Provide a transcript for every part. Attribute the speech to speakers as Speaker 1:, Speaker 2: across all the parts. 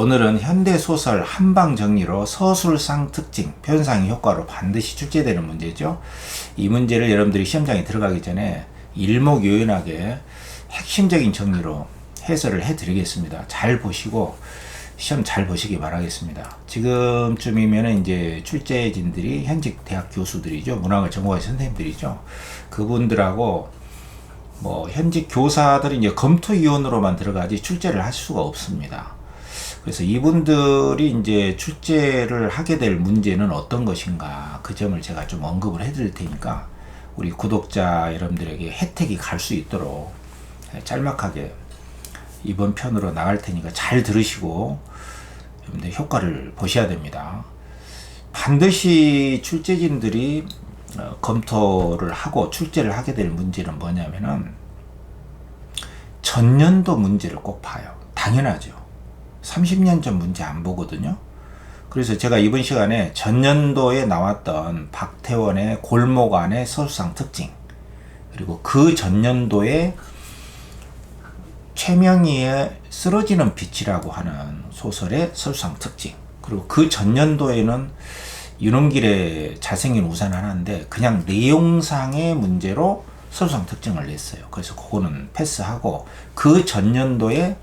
Speaker 1: 오늘은 현대소설 한방정리로 서술상 특징, 표현상의 효과로 반드시 출제되는 문제죠. 이 문제를 여러분들이 시험장에 들어가기 전에 일목요연하게 핵심적인 정리로 해설을 해드리겠습니다. 잘 보시고 시험 잘 보시기 바라겠습니다. 지금쯤이면 이제 출제진들이 현직 대학 교수들이죠. 문학을 전공한 선생님들이죠. 그분들하고 현직 교사들이 이제 검토위원으로만 들어가지 출제를 할 수가 없습니다. 그래서 이분들이 이제 출제를 하게 될 문제는 어떤 것인가, 그 점을 제가 좀 언급을 해드릴 테니까 우리 구독자 여러분들에게 혜택이 갈 수 있도록 짤막하게 이번 편으로 나갈 테니까 잘 들으시고 여러분들 효과를 보셔야 됩니다. 반드시 출제진들이 검토를 하고 출제를 하게 될 문제는 뭐냐면은 전년도 문제를 꼭 봐요. 당연하죠. 30년 전 문제 안 보거든요. 그래서 제가 이번 시간에 전년도에 나왔던 박태원의 골목 안의 서술상 특징, 그리고 그 전년도에 최명희의 쓰러지는 빛이라고 하는 소설의 서술상 특징, 그리고 그 전년도에는 윤원길의 잘생긴 우산 하나인데 그냥 내용상의 문제로 서술상 특징을 냈어요. 그래서 그거는 패스하고, 그 전년도에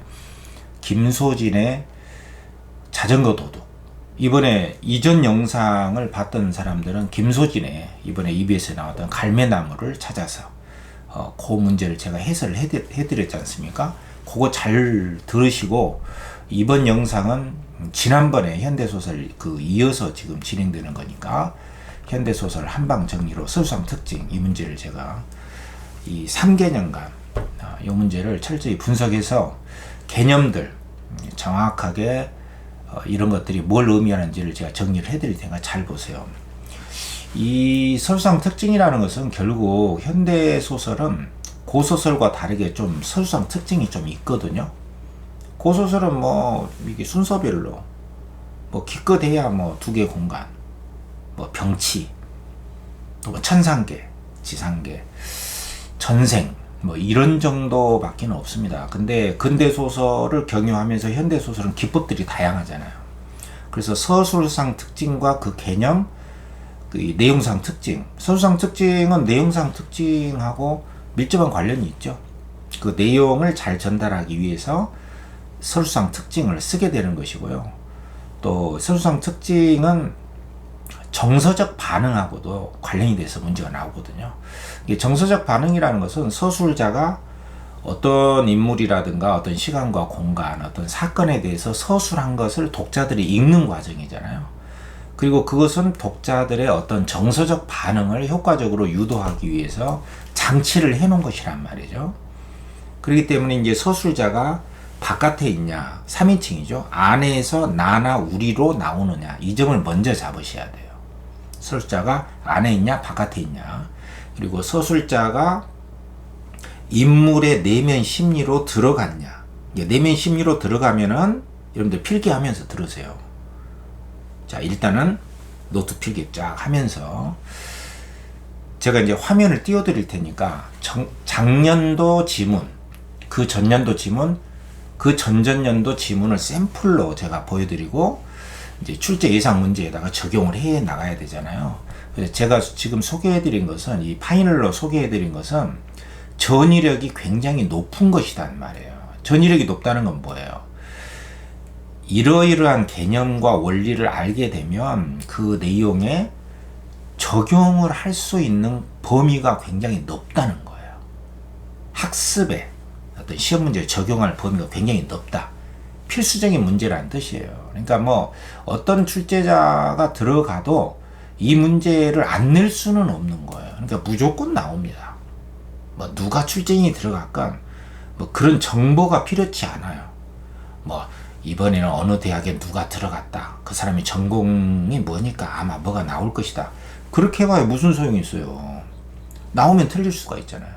Speaker 1: 김소진의 자전거 도둑, 이번에 이전 영상을 봤던 사람들은 김소진의 이번에 EBS에 나왔던 갈매나무를 찾아서 그 문제를 제가 해설을 해드렸지 않습니까? 그거 잘 들으시고, 이번 영상은 지난번에 현대소설 이어서 지금 진행되는 거니까 현대소설 한방정리로 서술상 특징, 이 문제를 제가 이 3개년간 이 문제를 철저히 분석해서 개념들 정확하게 이런 것들이 뭘 의미하는지를 제가 정리를 해드릴 테니까 잘 보세요. 이 서술상 특징이라는 것은 결국 현대소설은 고소설과 다르게 좀 서술상 특징이 좀 있거든요. 고소설은 이게 순서별로 기껏해야 2개 공간, 병치, 또 천상계, 지상계, 전생, 이런 정도밖에 없습니다. 근데 근대소설을 경유하면서 현대소설은 기법들이 다양하잖아요. 그래서 서술상 특징과 그 개념, 그 내용상 특징, 서술상 특징은 내용상 특징하고 밀접한 관련이 있죠. 그 내용을 잘 전달하기 위해서 서술상 특징을 쓰게 되는 것이고요. 또 서술상 특징은 정서적 반응하고도 관련이 돼서 문제가 나오거든요. 이게 정서적 반응이라는 것은 서술자가 어떤 인물이라든가 어떤 시간과 공간, 어떤 사건에 대해서 서술한 것을 독자들이 읽는 과정이잖아요. 그리고 그것은 독자들의 어떤 정서적 반응을 효과적으로 유도하기 위해서 장치를 해놓은 것이란 말이죠. 그렇기 때문에 이제 서술자가 바깥에 있냐, 3인칭이죠. 안에서 나나 우리로 나오느냐, 이 점을 먼저 잡으셔야 돼요. 서술자가 안에 있냐, 바깥에 있냐. 그리고 서술자가 인물의 내면 심리로 들어갔냐. 내면 심리로 들어가면은 여러분들 필기하면서 들으세요. 자, 일단은 노트 필기 쫙 하면서 제가 이제 화면을 띄워드릴 테니까 작년도 지문, 그 전년도 지문, 그 전전년도 지문을 샘플로 제가 보여드리고 이제 출제 예상 문제에다가 적용을 해 나가야 되잖아요. 그래서 제가 지금 소개해드린 것은, 이 파이널로 소개해드린 것은 전이력이 굉장히 높은 것이란 말이에요. 전이력이 높다는 건 뭐예요? 이러이러한 개념과 원리를 알게 되면 그 내용에 적용을 할 수 있는 범위가 굉장히 높다는 거예요. 학습에 어떤 시험 문제에 적용할 범위가 굉장히 높다. 필수적인 문제라는 뜻이에요. 그러니까 어떤 출제자가 들어가도 이 문제를 안 낼 수는 없는 거예요. 그러니까 무조건 나옵니다. 누가 출제인이 들어갈건 그런 정보가 필요치 않아요. 이번에는 어느 대학에 누가 들어갔다, 그 사람이 전공이 뭐니까 아마 뭐가 나올 것이다, 그렇게 해봐야 무슨 소용이 있어요. 나오면 틀릴 수가 있잖아요.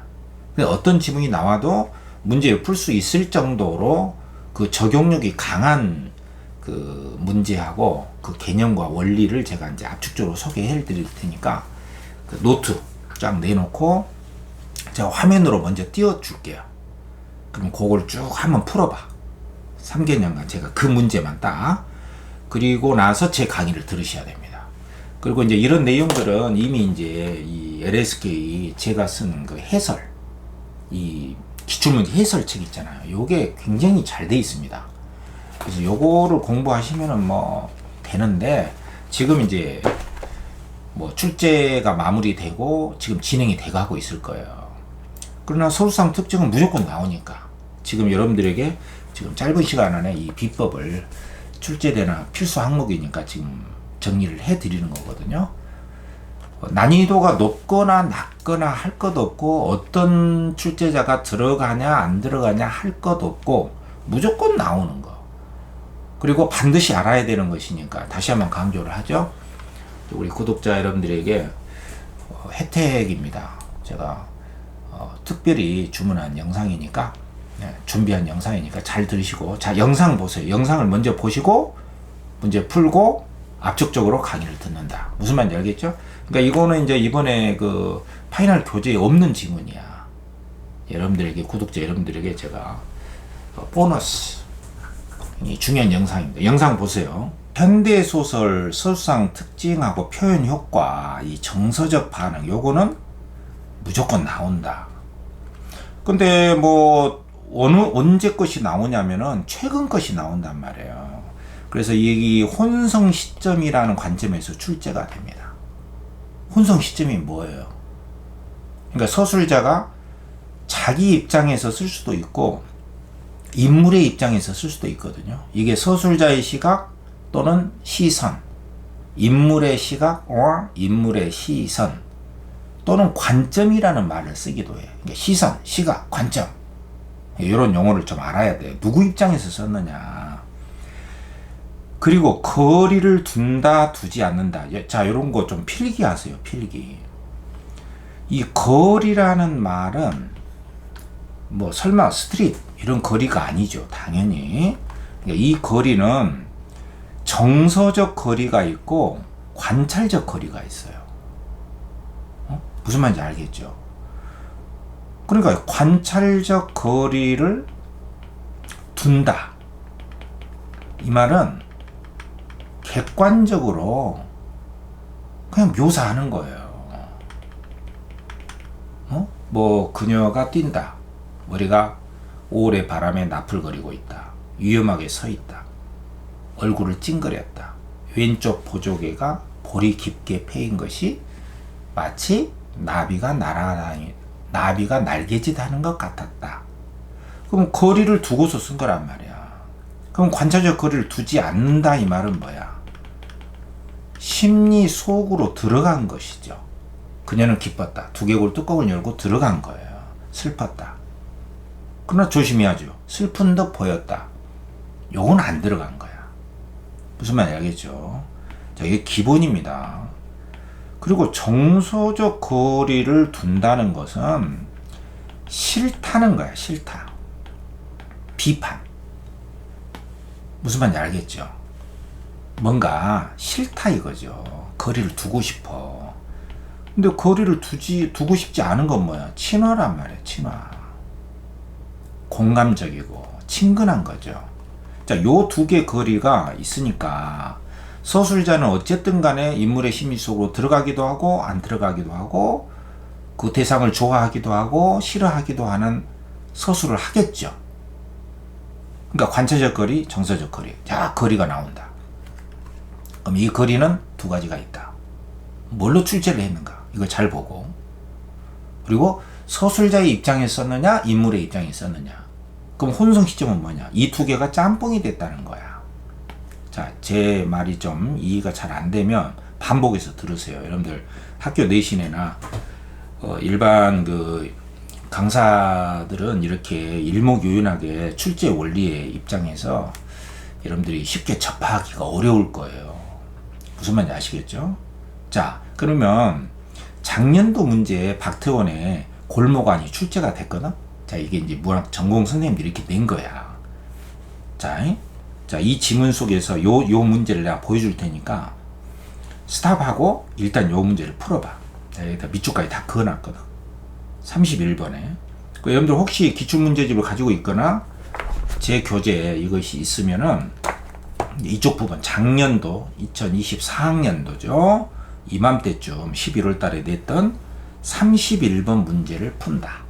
Speaker 1: 근데 어떤 지문이 나와도 문제를 풀 수 있을 정도로 그 적용력이 강한 그 문제하고 그 개념과 원리를 제가 이제 압축적으로 소개해 드릴 테니까 그 노트 쫙 내놓고 제가 화면으로 먼저 띄워 줄게요. 그럼 그걸 쭉 한번 풀어봐. 3개년간 제가 그 문제만 딱 그리고 나서 제 강의를 들으셔야 됩니다. 그리고 이제 이런 내용들은 이미 이제 이 LSK 제가 쓴 그 해설, 이 기출문제 해설책 있잖아요. 요게 굉장히 잘 돼 있습니다. 그래서 요거를 공부하시면은 뭐 되는데, 지금 이제 뭐 출제가 마무리되고 지금 진행이 돼 가고 있을 거예요. 그러나 서술상 특징은 무조건 나오니까 지금 여러분들에게 지금 짧은 시간 안에 이 비법을 출제되나 필수 항목이니까 지금 정리를 해 드리는 거거든요. 난이도가 높거나 낮거나 할 것 없고, 어떤 출제자가 들어가냐 안 들어가냐 할 것 없고, 무조건 나오는 거. 그리고 반드시 알아야 되는 것이니까 다시 한번 강조를 하죠. 우리 구독자 여러분들에게 혜택입니다. 제가 특별히 주문한 영상이니까, 준비한 영상이니까 잘 들으시고, 자, 영상 보세요. 영상을 먼저 보시고 문제 풀고 압축적으로 강의를 듣는다. 무슨 말인지 알겠죠? 그러니까 이거는 이제 이번에 그 파이널 교재에 없는 지문이야. 여러분들에게, 구독자 여러분들에게 제가 보너스, 이 중요한 영상입니다. 영상 보세요. 현대소설 서술상 특징하고 표현 효과, 이 정서적 반응, 요거는 무조건 나온다. 근데 뭐 언제 것이 나오냐면은 최근 것이 나온단 말이에요. 그래서 이 혼성 시점이라는 관점에서 출제가 됩니다. 혼성 시점이 뭐예요? 그러니까 서술자가 자기 입장에서 쓸 수도 있고 인물의 입장에서 쓸 수도 있거든요. 이게 서술자의 시각 또는 시선, 인물의 시각 인물의 시선, 또는 관점이라는 말을 쓰기도 해요. 그러니까 시선, 시각, 관점, 이런 용어를 좀 알아야 돼요. 누구 입장에서 썼느냐. 그리고 거리를 둔다, 두지 않는다. 자, 이런 거 좀 필기하세요. 필기. 이 거리라는 말은 뭐 설마 스트릿 이런 거리가 아니죠. 당연히. 그러니까 이 거리는 정서적 거리가 있고 관찰적 거리가 있어요. 무슨 말인지 알겠죠? 그러니까 관찰적 거리를 둔다. 이 말은 객관적으로 그냥 묘사하는 거예요. 뭐 그녀가 뛴다. 머리가 오래 바람에 나풀거리고 있다. 위험하게 서 있다. 얼굴을 찡그렸다. 왼쪽 보조개가 볼이 깊게 패인 것이 마치 나비가 날개짓하는 것 같았다. 그럼 거리를 두고서 쓴 거란 말이야. 그럼 관찰적 거리를 두지 않는다 이 말은 뭐야? 심리 속으로 들어간 것이죠. 그녀는 기뻤다. 두개골 뚜껑을 열고 들어간 거예요. 슬펐다. 그러나 조심해야죠. 슬픈 듯 보였다. 요건 안 들어간 거야. 무슨 말인지 알겠죠? 자, 이게 기본입니다. 그리고 정서적 거리를 둔다는 것은 싫다는 거야. 싫다. 비판. 무슨 말인지 알겠죠? 뭔가 싫다 이거죠. 거리를 두고 싶어. 근데 거리를 두고 싶지 않은 건 뭐야? 친화란 말이야. 친화. 공감적이고 친근한 거죠. 자, 요 두 개 거리가 있으니까 서술자는 어쨌든 간에 인물의 심리 속으로 들어가기도 하고 안 들어가기도 하고 그 대상을 좋아하기도 하고 싫어하기도 하는 서술을 하겠죠. 그러니까 관찰적 거리, 정서적 거리. 자, 거리가 나온다. 그럼 이 거리는 두 가지가 있다. 뭘로 출제를 했는가? 이걸 잘 보고. 그리고 서술자의 입장에 썼느냐, 인물의 입장에 썼느냐. 그럼 혼성 시점은 뭐냐? 이 두 개가 짬뽕이 됐다는 거야. 자, 제 말이 좀 이해가 잘 안 되면 반복해서 들으세요. 여러분들 학교 내신에나 일반 그 강사들은 이렇게 일목요연하게 출제 원리의 입장에서 여러분들이 쉽게 접하기가 어려울 거예요. 무슨 말인지 아시겠죠? 자, 그러면 작년도 문제 박태원의 골목안이 출제가 됐거든? 자, 이게 이제 문학 전공 선생님들이 이렇게 낸 거야. 자, 이 지문 속에서 요 문제를 내가 보여줄 테니까 스탑하고 일단 요 문제를 풀어봐. 여기다 밑줄까지 다 그어놨거든. 31번에. 여러분들 혹시 기출문제집을 가지고 있거나 제 교재에 이것이 있으면은 이쪽 부분 작년도 2024학년도죠. 이맘때쯤 11월 달에 냈던 31번 문제를 푼다.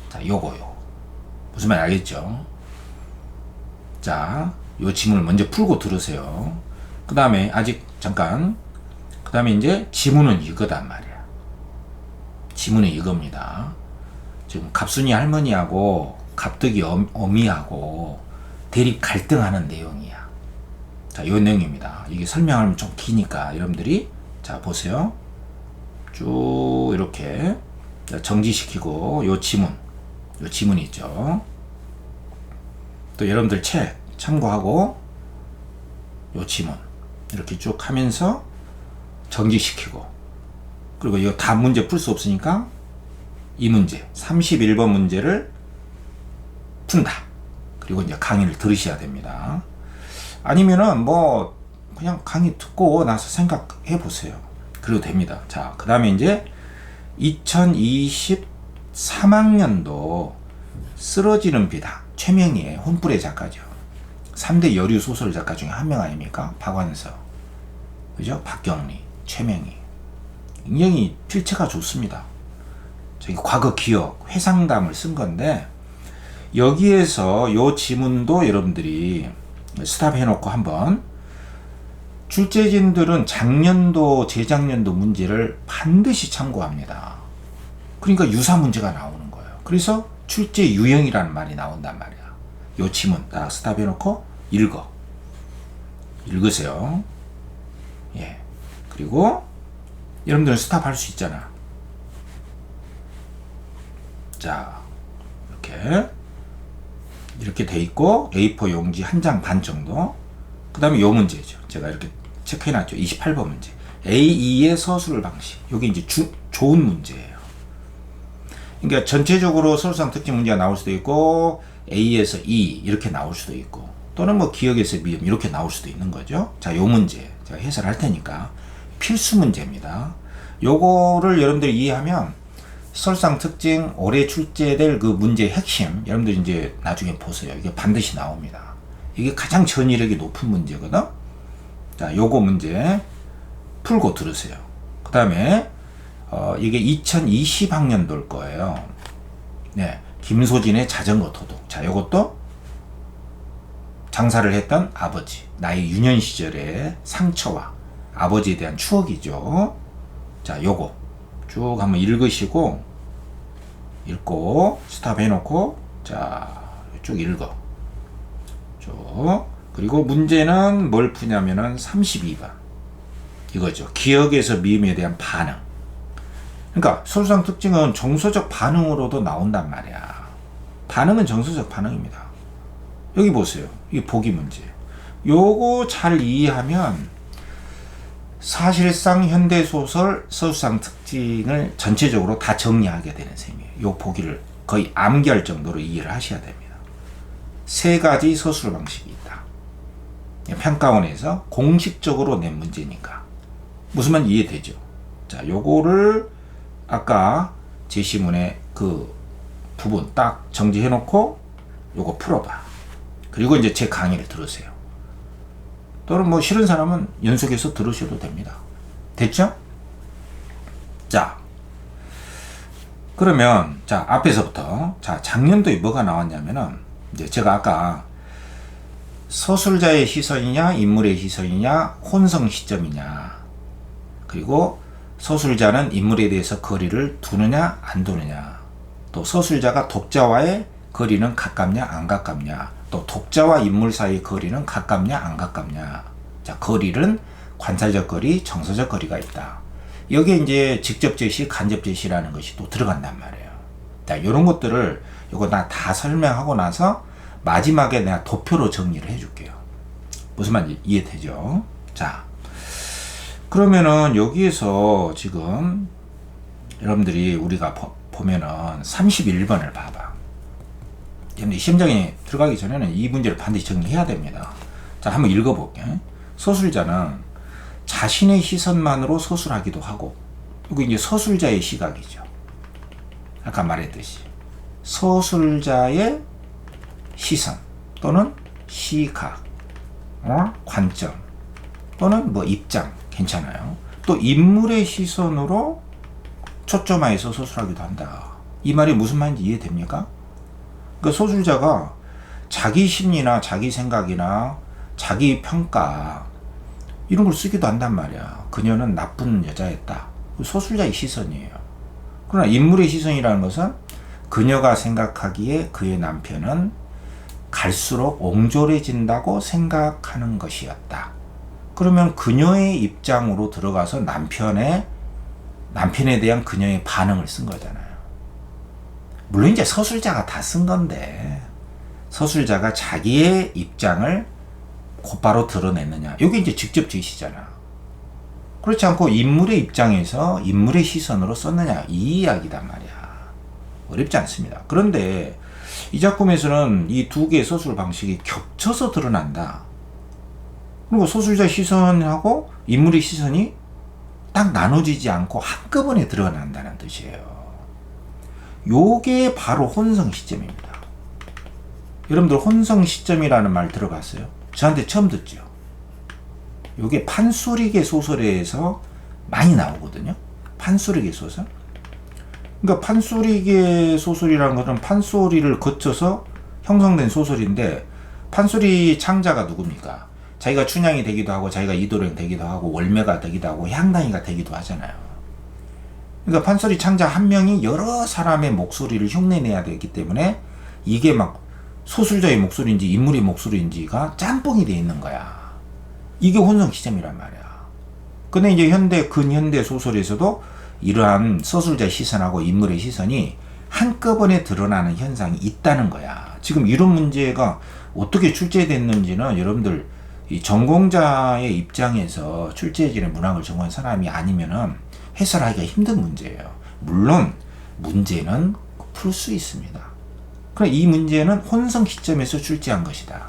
Speaker 1: 자, 요거요. 무슨 말 알겠죠? 자, 요 지문을 먼저 풀고 들으세요. 그 다음에 아직 잠깐. 그 다음에 이제 지문은 이거단 말이야. 지문은 이겁니다. 지금 갑순이 할머니하고 갑득이 어미하고 대립 갈등하는 내용이야. 자, 요 내용입니다. 이게 설명하면 좀 기니까 여러분들이 자 보세요. 쭉 이렇게 정지시키고 요 지문이 있죠. 또 여러분들 책 참고하고 요 지문 이렇게 쭉 하면서 정지시키고, 그리고 이거 다 문제 풀 수 없으니까 이 문제 31번 문제를 푼다. 그리고 이제 강의를 들으셔야 됩니다. 아니면은 뭐 그냥 강의 듣고 나서 생각해 보세요. 그래도 됩니다. 자, 그 다음에 이제 2023학년도 쓰러지는 비다. 최명희의 혼불의 작가죠. 3대 여류 소설 작가 중에 한 명 아닙니까? 박완서, 그죠? 박경리, 최명희. 굉장히 필체가 좋습니다. 저기 과거 기억, 회상담을 쓴 건데, 여기에서 요 지문도 여러분들이 스탑 해놓고 한번, 출제진들은 작년도, 재작년도 문제를 반드시 참고합니다. 그러니까 유사 문제가 나오는 거예요. 그래서 출제 유형이라는 말이 나온단 말이야. 요 지문 딱 스탑 해놓고 읽으세요. 예. 그리고 여러분들은 스탑 할 수 있잖아. 자, 이렇게 돼 있고 A4 용지 한 장 반 정도. 그 다음에 요 문제죠. 제가 이렇게 체크해놨죠. 28번 문제. A2의 서술 방식. 요게 이제 좋은 문제예요. 그러니까 전체적으로 서술상 특징 문제가 나올 수도 있고, A에서 E 이렇게 나올 수도 있고, 또는 뭐 기억에서 미음 이렇게 나올 수도 있는 거죠. 자, 요 문제 제가 해설할 테니까 필수 문제입니다. 요거를 여러분들이 이해하면 서술상 특징 올해 출제될 그 문제의 핵심, 여러분들 이제 나중에 보세요. 이게 반드시 나옵니다. 이게 가장 전이력이 높은 문제거든. 자, 요거 문제 풀고 들으세요. 그 다음에 이게 2020학년도일 거예요. 네, 김소진의 자전거 도둑. 자, 요것도 장사를 했던 아버지, 나의 유년 시절의 상처와 아버지에 대한 추억이죠. 자, 요거 쭉 한번 읽으시고, 읽고 스탑 해놓고, 자, 쭉 읽어. 쭉. 그리고 문제는 뭘 푸냐면은 32번 이거죠. 기억에서 미음에 대한 반응. 그러니까 서술상 특징은 정서적 반응으로도 나온단 말이야. 반응은 정서적 반응입니다. 여기 보세요. 이게 보기 문제. 요거 잘 이해하면 사실상 현대소설 서술상 특징을 전체적으로 다 정리하게 되는 셈이에요. 요 보기를 거의 암기할 정도로 이해를 하셔야 됩니다. 세 가지 서술 방식이 있다. 평가원에서 공식적으로 낸 문제니까. 무슨 말인지 이해되죠? 자, 요거를 아까 제시문의 그 부분 딱 정지해놓고 요거 풀어봐. 그리고 이제 제 강의를 들으세요. 또는 뭐 싫은 사람은 연속해서 들으셔도 됩니다. 됐죠? 자, 그러면 자, 앞에서부터 자, 작년도에 뭐가 나왔냐면은 이제 제가 아까 서술자의 시선이냐 인물의 시선이냐 혼성 시점이냐, 그리고 서술자는 인물에 대해서 거리를 두느냐 안 두느냐, 또 서술자가 독자와의 거리는 가깝냐 안 가깝냐, 또 독자와 인물 사이의 거리는 가깝냐 안 가깝냐. 자, 거리는 관찰적 거리, 정서적 거리가 있다. 여기에 이제 직접 제시, 간접 제시라는 것이 또 들어간단 말이에요. 자, 이런 것들을 이거 나 다 설명하고 나서 마지막에 내가 도표로 정리를 해줄게요. 무슨 말인지 이해되죠? 자, 그러면은 여기에서 지금 여러분들이 우리가 보면은 31번을 봐봐. 여러분들 시험장에 들어가기 전에는 이 문제를 반드시 정리해야 됩니다. 자, 한번 읽어볼게. 서술자는 자신의 시선만으로 서술하기도 하고, 이거 이제 서술자의 시각이죠. 아까 말했듯이 서술자의 시선, 또는 시각, 관점 또는 뭐 입장 괜찮아요. 또 인물의 시선으로 초점화해서 소설하기도 한다. 이 말이 무슨 말인지 이해됩니까? 그러니까 소설자가 자기 심리나 자기 생각이나 자기 평가 이런 걸 쓰기도 한단 말이야. 그녀는 나쁜 여자였다. 소설자의 시선이에요. 그러나 인물의 시선이라는 것은 그녀가 생각하기에 그의 남편은 갈수록 옹졸해진다고 생각하는 것이었다. 그러면 그녀의 입장으로 들어가서 남편에 대한 그녀의 반응을 쓴 거잖아요. 물론 이제 서술자가 다 쓴 건데 서술자가 자기의 입장을 곧바로 드러냈느냐. 이게 이제 직접 제시잖아. 그렇지 않고 인물의 입장에서 인물의 시선으로 썼느냐. 이 이야기단 말이야. 어렵지 않습니다. 그런데 이 작품에서는 이 두 개의 서술 방식이 겹쳐서 드러난다. 그리고 소설자 시선하고 인물의 시선이 딱 나눠지지 않고 한꺼번에 드러난다는 뜻이에요. 요게 바로 혼성 시점입니다. 여러분들 혼성 시점이라는 말 들어봤어요? 저한테 처음 듣죠? 요게 판소리계 소설에서 많이 나오거든요. 판소리계 소설. 그러니까 판소리계 소설이라는 것은 판소리를 거쳐서 형성된 소설인데 판소리 창자가 누굽니까? 자기가 춘향이 되기도 하고 자기가 이도령 되기도 하고 월매가 되기도 하고 향단이가 되기도 하잖아요. 그러니까 판소리 창자 한 명이 여러 사람의 목소리를 흉내내야 되기 때문에 이게 막 소설자의 목소리인지 인물의 목소리인지가 짬뽕이 돼 있는 거야. 이게 혼성 시점이란 말이야. 근데 이제 근현대 소설에서도 이러한 서술자의 시선하고 인물의 시선이 한꺼번에 드러나는 현상이 있다는 거야. 지금 이런 문제가 어떻게 출제됐는지는 여러분들 이 전공자의 입장에서 출제진의 문학을 전공한 사람이 아니면은 해설하기가 힘든 문제예요. 물론 문제는 풀 수 있습니다. 그럼 이 문제는 혼성 시점에서 출제한 것이다.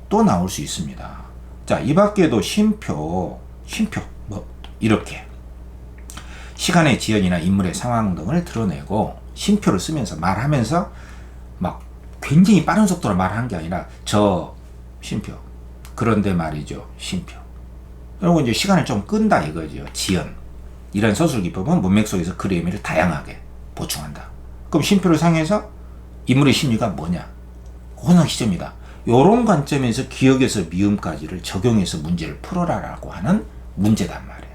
Speaker 1: 또 나올 수 있습니다. 자, 이 밖에도 쉼표 뭐 이렇게 시간의 지연이나 인물의 상황 등을 드러내고 쉼표를 쓰면서 말하면서 막 굉장히 빠른 속도로 말하는 게 아니라 저 쉼표 그런데 말이죠 쉼표 그리고 이제 시간을 좀 끈다 이거죠. 지연 이런 서술 기법은 문맥 속에서 글의 의미를 다양하게 보충한다. 그럼 쉼표를 상해서 인물의 심리가 뭐냐 혼성 시점이다. 이런 관점에서 기억에서 미음까지를 적용해서 문제를 풀어라라고 하는 문제단 말이야.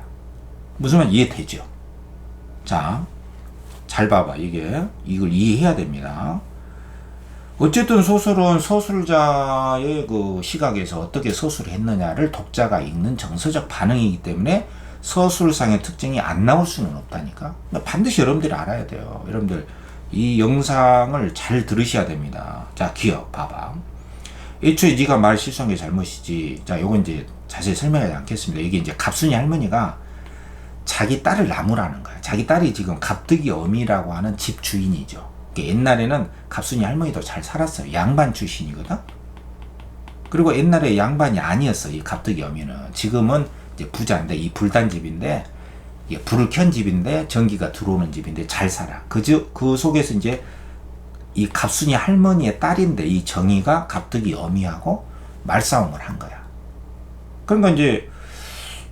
Speaker 1: 무슨 말 이해되죠? 자, 잘 봐봐. 이걸 이해해야 됩니다. 어쨌든 소설은 서술자의 그 시각에서 어떻게 서술을 했느냐를 독자가 읽는 정서적 반응이기 때문에 서술상의 특징이 안 나올 수는 없다니까. 반드시 여러분들이 알아야 돼요. 여러분들 이 영상을 잘 들으셔야 됩니다. 자, 기억 봐봐. 애초에 네가 말 실수한 게 잘못이지. 자, 요건 이제 자세히 설명하지 않겠습니다. 이게 이제 갑순이 할머니가 자기 딸을 나무라는 거야. 자기 딸이 지금 갑득이 어미라고 하는 집 주인이죠. 옛날에는 갑순이 할머니도 잘 살았어요. 양반 출신이거든. 그리고 옛날에 양반이 아니었어. 이 갑득이 어미는. 지금은 이제 부자인데 이 불단집인데 불을 켠 집인데 전기가 들어오는 집인데 잘 살아. 그 속에서 이제 이 갑순이 할머니의 딸인데 이 정의가 갑득이 어미하고 말싸움을 한 거야. 그러니까 이제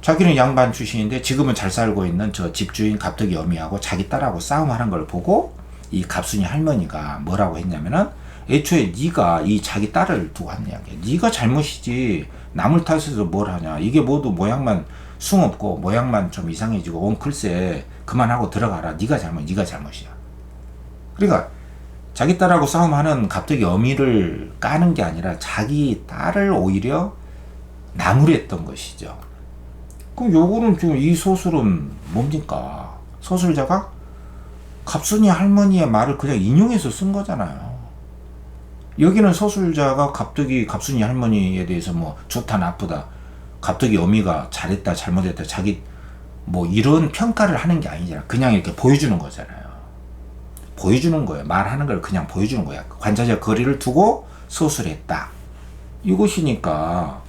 Speaker 1: 자기는 양반 출신인데 지금은 잘 살고 있는 저 집주인 갑득이 어미하고 자기 딸하고 싸움하는 걸 보고 이 갑순이 할머니가 뭐라고 했냐면은 애초에 네가 이 자기 딸을 두고 한 이야기야. 네가 잘못이지 남을 탓해서 뭘 하냐. 이게 모두 모양만 숭없고 모양만 좀 이상해지고 글쎄 그만하고 들어가라. 네가 잘못이야. 그러니까 자기 딸하고 싸움하는 갑득이 어미를 까는 게 아니라 자기 딸을 오히려 나무랬던 것이죠. 그럼 요거는 지금 이 소설은 뭡니까? 소설자가 갑순이 할머니의 말을 그냥 인용해서 쓴 거잖아요. 여기는 소설자가 갑순이 할머니에 대해서 뭐 좋다 나쁘다 갑득이 어미가 잘했다 잘못했다 자기 뭐 이런 평가를 하는 게 아니잖아. 그냥 이렇게 보여주는 거잖아요. 보여주는 거예요. 말하는 걸 그냥 보여주는 거야. 관찰자 거리를 두고 소설했다. 이것이니까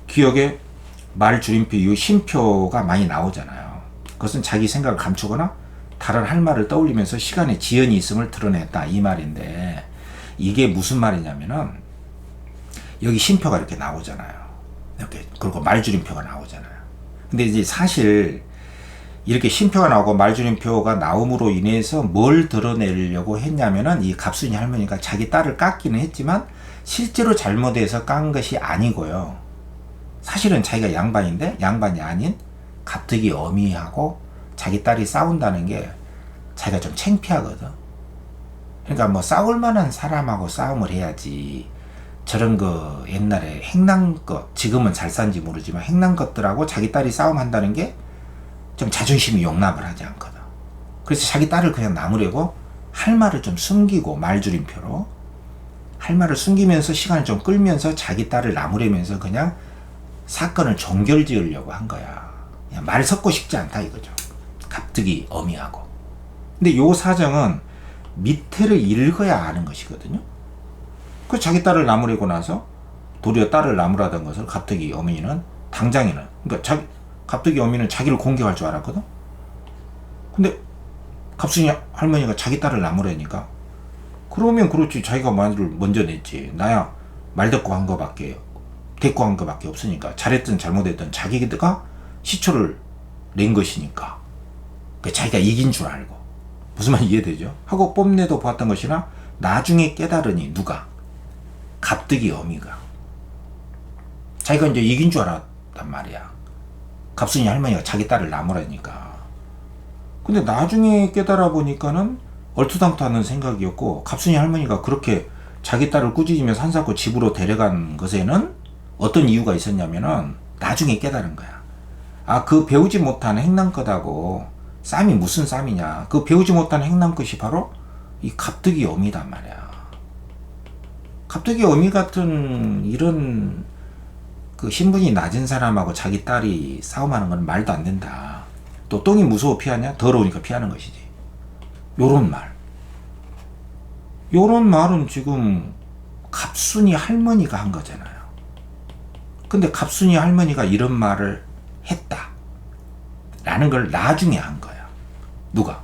Speaker 1: 기억에 말 줄임표 이후 쉼표가 많이 나오잖아요. 그것은 자기 생각을 감추거나 다른 할 말을 떠올리면서 시간에 지연이 있음을 드러냈다 이 말인데 이게 무슨 말이냐면은 여기 쉼표가 이렇게 나오잖아요. 이렇게 그리고 말줄임표가 나오잖아요. 근데 이제 사실 이렇게 쉼표가 나오고 말줄임표가 나옴으로 인해서 뭘 드러내려고 했냐면은 이 갑순이 할머니가 자기 딸을 깎기는 했지만 실제로 잘못해서 깐 것이 아니고요. 사실은 자기가 양반인데 양반이 아닌 갑툭이 어미하고 자기 딸이 싸운다는 게 자기가 좀 창피하거든. 그러니까 뭐 싸울 만한 사람하고 싸움을 해야지 저런 거 옛날에 행랑것, 지금은 잘 산지 모르지만 행랑것들하고 자기 딸이 싸움한다는 게 좀 자존심이 용납을 하지 않거든. 그래서 자기 딸을 그냥 나무래고 할 말을 좀 숨기고 말줄임표로 할 말을 숨기면서 시간을 좀 끌면서 자기 딸을 나무래면서 그냥 사건을 종결지으려고 한 거야. 그냥 말 섞고 싶지 않다 이거죠. 갑툭이 어미하고. 근데 요 사정은 밑에를 읽어야 아는 것이거든요. 그 자기 딸을 나무래고 나서 도리어 딸을 나무라던 것을 갑툭이 어미는 당장에는, 그러니까 갑툭이 어미는 자기를 공격할 줄 알았거든. 근데 갑순이 할머니가 자기 딸을 나무래니까 그러면 그렇지, 자기가 말을 먼저 냈지. 나야 말 대꾸 한 거밖에 없으니까, 잘했든 잘못했든 자기가 시초를 낸 것이니까 자기가 이긴 줄 알고, 무슨 말 이해되죠? 하고 뽐내도 보았던 것이나 나중에 깨달으니 누가? 갑툭이 어미가 자기가 이제 이긴 줄 알았단 말이야. 갑순이 할머니가 자기 딸을 나무라니까. 근데 나중에 깨달아 보니까는 얼토당토하는 생각이었고, 갑순이 할머니가 그렇게 자기 딸을 꾸짖으며 산사코 집으로 데려간 것에는 어떤 이유가 있었냐면은 나중에 깨달은 거야. 아, 그 배우지 못한 행남것하고 쌈이 무슨 쌈이냐. 그 배우지 못한 행남것이 바로 이 갑툭이 어미단 말이야. 갑툭이 어미 같은 이런 그 신분이 낮은 사람하고 자기 딸이 싸움하는 건 말도 안 된다. 또 똥이 무서워 피하냐? 더러우니까 피하는 것이지. 요런 말은 지금 갑순이 할머니가 한 거잖아요. 근데 갑순이 할머니가 이런 말을 했다 라는 걸 나중에 한 거야. 누가?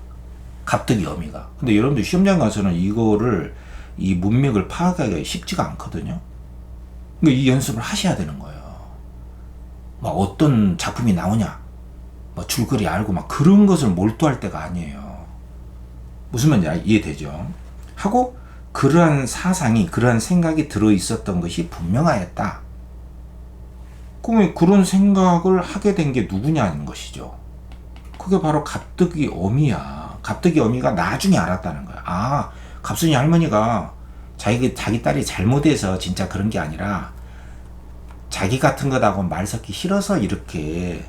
Speaker 1: 갑툭이 어미가. 근데 여러분들 시험장 가서는 이거를, 이 문맥을 파악하기가 쉽지가 않거든요. 그러니까 이 연습을 하셔야 되는 거예요. 막 어떤 작품이 나오냐, 뭐 줄거리 알고 막 그런 것을 몰두할 때가 아니에요. 무슨 말인지 이해되죠? 하고 그러한 사상이, 그러한 생각이 들어있었던 것이 분명하였다. 그러면 그런 생각을 하게 된 게 누구냐는 것이죠. 그게 바로 갑툭이 어미야. 갑툭이 어미가 나중에 알았다는 거야. 아, 갑순이 할머니가 자기 딸이 잘못해서 진짜 그런 게 아니라 자기 같은 것하고 말 섞기 싫어서 이렇게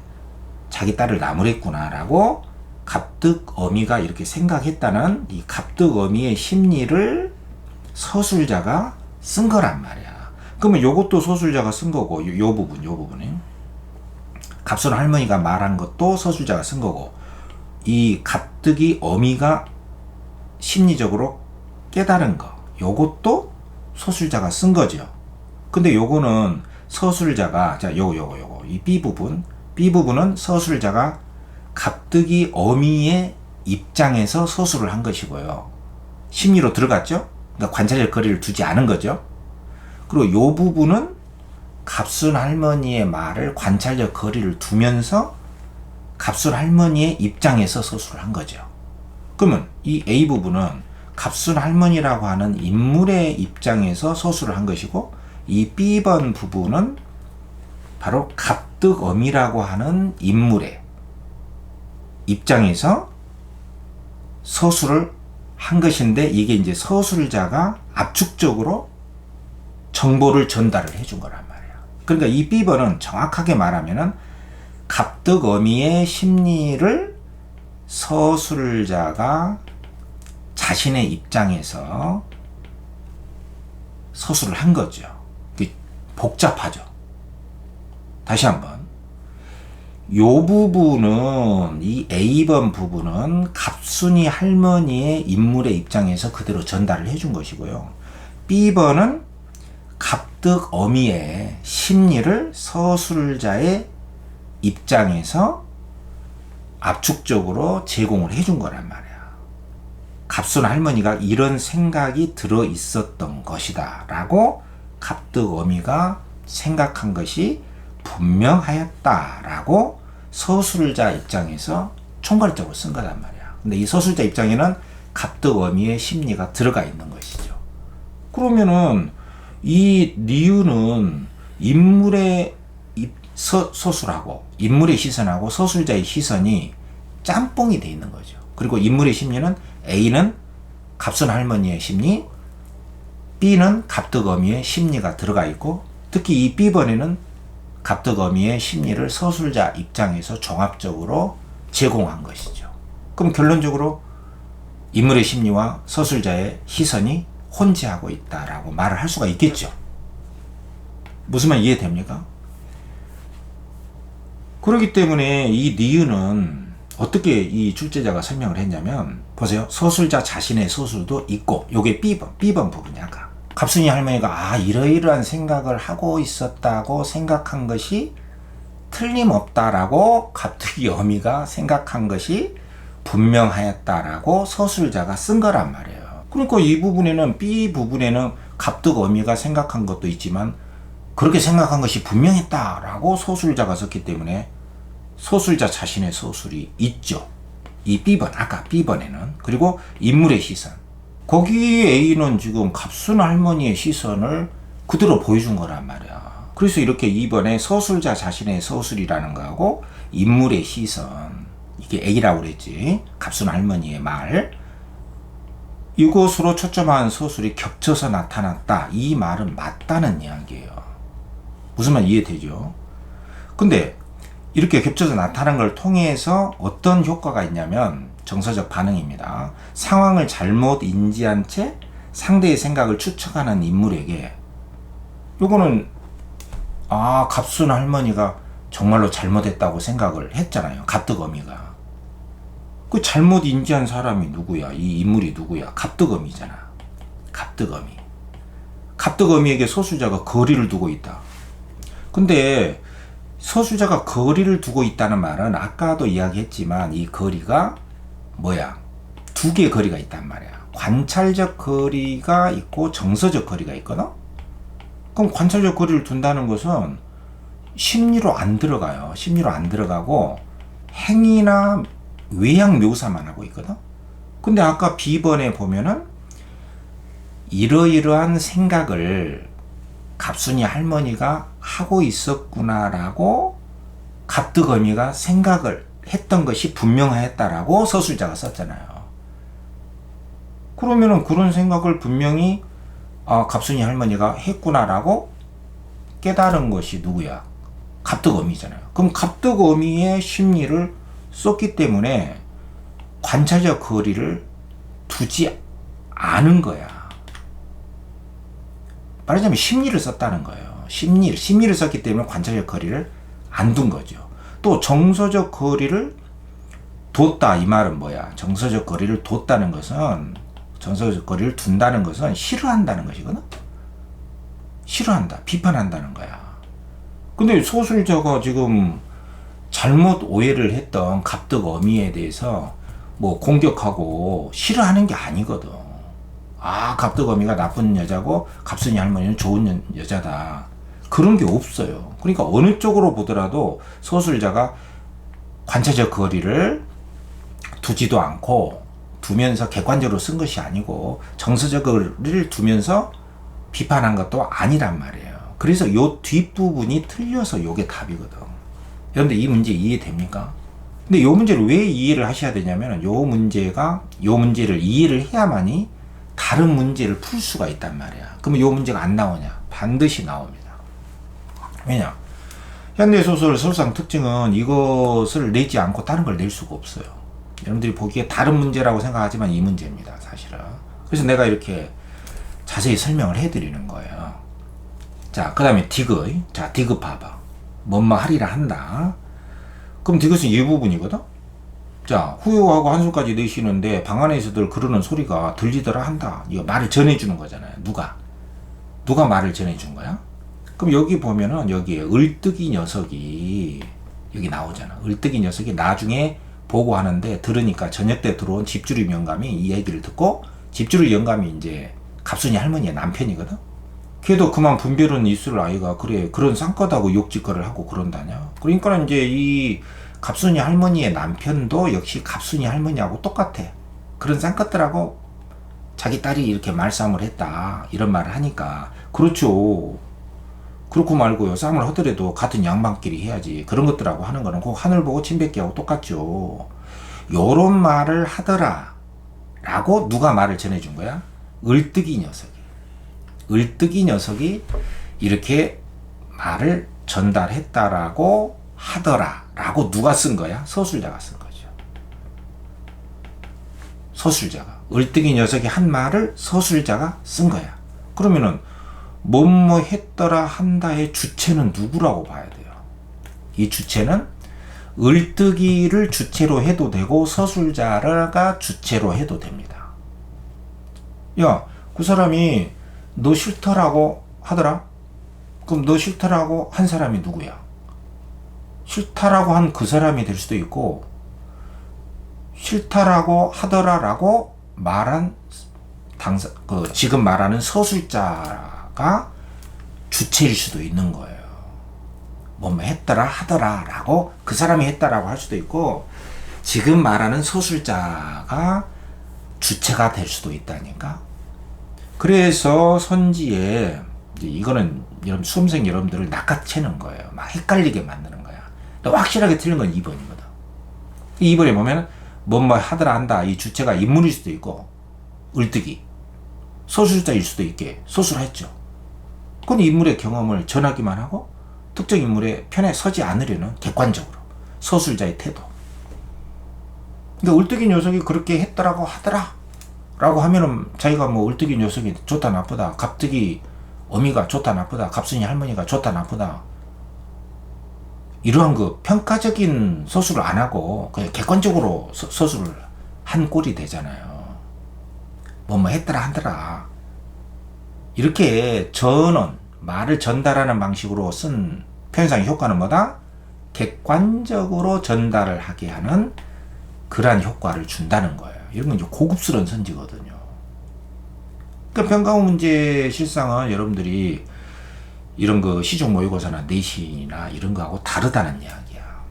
Speaker 1: 자기 딸을 나무랬구나 라고 갑툭 어미가 이렇게 생각했다는 이 갑툭 어미의 심리를 서술자가 쓴 거란 말이야. 그러면 요것도 서술자가 쓴 거고, 요 부분이 갑순 할머니가 말한 것도 서술자가 쓴 거고, 이 갑툭이 어미가 심리적으로 깨달은 거, 요것도 서술자가 쓴 거죠. 근데 요거는 서술자가, 자, 요거 이 B부분은 서술자가 갑툭이 어미의 입장에서 서술을 한 것이고요. 심리로 들어갔죠? 그러니까 관찰력 거리를 두지 않은 거죠. 그리고 요 부분은 갑순 할머니의 말을 관찰력 거리를 두면서 갑순 할머니의 입장에서 서술을 한 거죠. 그러면 이 A부분은 갑순 할머니라고 하는 인물의 입장에서 서술을 한 것이고, 이 B번 부분은 바로 갑툭 어미라고 하는 인물의 입장에서 서술을 한 것인데, 이게 이제 서술자가 압축적으로 정보를 전달을 해준 거란 말이에요. 그러니까 이 B번은 정확하게 말하면은 갑툭 어미의 심리를 서술자가 자신의 입장에서 서술을 한 거죠. 복잡하죠. 다시 한번, 요 부분은, 이 A번 부분은 갑순이 할머니의 인물의 입장에서 그대로 전달을 해준 것이고요. B번은 갑툭 어미의 심리를 서술자의 입장에서 압축적으로 제공을 해준 거란 말이야. 갑순 할머니가 이런 생각이 들어 있었던 것이다 라고 갑득어미가 생각한 것이 분명하였다라고 서술자 입장에서 총괄적으로 쓴 거란 말이야. 근데 이 서술자 입장에는 갑득어미의 심리가 들어가 있는 것이죠. 그러면은 이 니은은 인물의 서술하고 인물의 시선하고 서술자의 시선이 짬뽕이 돼 있는 거죠. 그리고 인물의 심리는 A는 갑순 할머니의 심리, B는 갑득어미의 심리가 들어가 있고, 특히 이 B번에는 갑득어미의 심리를 서술자 입장에서 종합적으로 제공한 것이죠. 그럼 결론적으로 인물의 심리와 서술자의 시선이 혼재하고 있다라고 말을 할 수가 있겠죠. 무슨 말 이해됩니까? 그렇기 때문에 이 니은은 어떻게 이 출제자가 설명을 했냐면, 보세요. 서술자 자신의 서술도 있고, 요게 B번 부분이야. 아까 갑순이 할머니가 이러이러한 생각을 하고 있었다고 생각한 것이 틀림없다라고 갑득이 어미가 생각한 것이 분명하였다라고 서술자가 쓴 거란 말이에요. 그러니까 이 부분에는 B 부분에는 갑득어미가 생각한 것도 있지만 그렇게 생각한 것이 분명했다라고 서술자가 썼기 때문에 서술자 자신의 서술이 있죠. 이 B번, 아까 B번에는. 그리고 인물의 시선. 거기 A는 지금 갑순 할머니의 시선을 그대로 보여준 거란 말이야. 그래서 이렇게 2번에 서술자 자신의 서술이라는 거하고 인물의 시선, 이게 A라고 그랬지. 갑순 할머니의 말. 이것으로 초점한 서술이 겹쳐서 나타났다. 이 말은 맞다는 이야기예요. 무슨 말 이해되죠? 근데 이렇게 겹쳐서 나타난 걸 통해서 어떤 효과가 있냐면 정서적 반응입니다. 상황을 잘못 인지한 채 상대의 생각을 추측하는 인물에게, 요거는 갑순 할머니가 정말로 잘못했다고 생각을 했잖아요. 갑득어미가. 그 잘못 인지한 사람이 누구야? 이 인물이 누구야? 갑득어미잖아. 갑득어미. 갑득어미에게 서술자가 거리를 두고 있다. 근데 서술자가 거리를 두고 있다는 말은 아까도 이야기했지만 이 거리가 뭐야? 두 개의 거리가 있단 말이야. 관찰적 거리가 있고 정서적 거리가 있거든? 그럼 관찰적 거리를 둔다는 것은 심리로 안 들어가요. 심리로 안 들어가고 행위나 외향 묘사만 하고 있거든? 근데 아까 B번에 보면은 이러이러한 생각을 갑순이 할머니가 하고 있었구나라고 갑득어미가 생각을 했던 것이 분명하였다라고 서술자가 썼잖아요. 그러면은 그런 생각을 분명히 갑순이 할머니가 했구나라고 깨달은 것이 누구야? 갑득어미잖아요. 그럼 갑득어미의 심리를 썼기 때문에 관찰적 거리를 두지 않은 거야. 말하자면 심리를 썼다는 거예요. 심리를 썼기 때문에 관찰적 거리를 안 둔 거죠. 또 정서적 거리를 뒀다, 이 말은 뭐야? 정서적 거리를 뒀다는 것은, 정서적 거리를 둔다는 것은 싫어한다는 것이거든? 싫어한다, 비판한다는 거야. 근데 소술자가 지금 잘못 오해를 했던 갑득어미에 대해서 뭐 공격하고 싫어하는 게 아니거든. 갑득어미가 나쁜 여자고 갑순이 할머니는 좋은 여자다. 그런 게 없어요. 그러니까 어느 쪽으로 보더라도 서술자가 관찰적 거리를 두지도 않고 두면서 객관적으로 쓴 것이 아니고 정서적 거리를 두면서 비판한 것도 아니란 말이에요. 그래서 요 뒷부분이 틀려서 요게 답이거든. 여러분들 이 문제 이해됩니까? 근데 요 문제를 왜 이해를 하셔야 되냐면 요 문제를 이해를 해야만이 다른 문제를 풀 수가 있단 말이야. 그러면 요 문제가 안 나오냐? 반드시 나옵니다. 왜냐? 현대소설 서술상 특징은 이것을 내지 않고 다른 걸 낼 수가 없어요. 여러분들이 보기에 다른 문제라고 생각하지만 이 문제입니다, 사실은. 그래서 내가 이렇게 자세히 설명을 해드리는 거예요. 자, 그 다음에 디귿. 자, 디귿 봐봐. 뭔마 하리라 한다. 그럼 디귿은 이 부분이거든? 자, 후요하고 한숨까지 내쉬는데 방 안에서들 그러는 소리가 들리더라 한다. 이거 말을 전해주는 거잖아요. 누가 말을 전해준 거야? 그럼 여기 보면은 여기에 을뜨기 녀석이 여기 나오잖아. 을뜨기 녀석이 나중에 보고하는데 들으니까 저녁 때 들어온 집주리 영감이 이 얘기를 듣고, 집주리 영감이 이제 갑순이 할머니의 남편이거든. 걔도 그만 분별은 있을 아이가 그래 그런 쌍꺼다고 욕짓거리를 하고 그런다냐. 그러니까 이제 이 갑순이 할머니의 남편도 역시 갑순이 할머니하고 똑같아. 그런 쌍꺼들하고 자기 딸이 이렇게 말싸움을 했다 이런 말을 하니까, 그렇죠. 그렇고 말고요, 싸움을 하더라도 같은 양반끼리 해야지. 그런 것들하고 하는 거는 그 하늘 보고 침 뱉기하고 똑같죠. 요런 말을 하더라 라고 누가 말을 전해준 거야? 을뜨기 녀석이. 을뜨기 녀석이 이렇게 말을 전달했다라고 하더라 라고 누가 쓴 거야? 서술자가 쓴 거죠. 서술자가. 을뜨기 녀석이 한 말을 서술자가 쓴 거야. 그러면은 뭐뭐 했더라 한다의 주체는 누구라고 봐야 돼요? 이 주체는 을뜨기를 주체로 해도 되고 서술자가 주체로 해도 됩니다. 야, 그 사람이 너 싫더라고 하더라? 그럼 너 싫더라고 한 사람이 누구야? 싫다라고 한 그 사람이 될 수도 있고, 싫다라고 하더라라고 말한 지금 말하는 서술자가 주체일 수도 있는 거예요. 뭐뭐 했더라 하더라 라고 그 사람이 했다라고 할 수도 있고, 지금 말하는 서술자가 주체가 될 수도 있다니까. 그래서 선지에 이거는 여러분 수험생 여러분들을 낚아채는 거예요. 막 헷갈리게 만드는 거야. 확실하게 틀린 건 2번이거든. 이 2번에 보면 뭐뭐 하더라 한다, 이 주체가 인물일 수도 있고, 을뜨기 서술자일 수도 있게 서술했죠. 그건 인물의 경험을 전하기만 하고 특정 인물의 편에 서지 않으려는 객관적으로 서술자의 태도. 그러니까 을뜨기 녀석이 그렇게 했더라고 하더라 라고 하면은 자기가 뭐 을뜨기 녀석이 좋다 나쁘다, 갑뜨기 어미가 좋다 나쁘다, 갑순이 할머니가 좋다 나쁘다, 이러한 그 평가적인 서술을 안 하고 그냥 객관적으로 서술을 한 꼴이 되잖아요. 뭐뭐 했더라 하더라. 이렇게 전언, 말을 전달하는 방식으로 쓴 표현상의 효과는 뭐다? 객관적으로 전달을 하게 하는 그러한 효과를 준다는 거예요. 이런 건 이제 고급스러운 선지거든요. 그러니까 평가원 문제 실상은 여러분들이 이런 그 시중 모의고사나 내신이나 이런 거하고 다르다는 이야기야.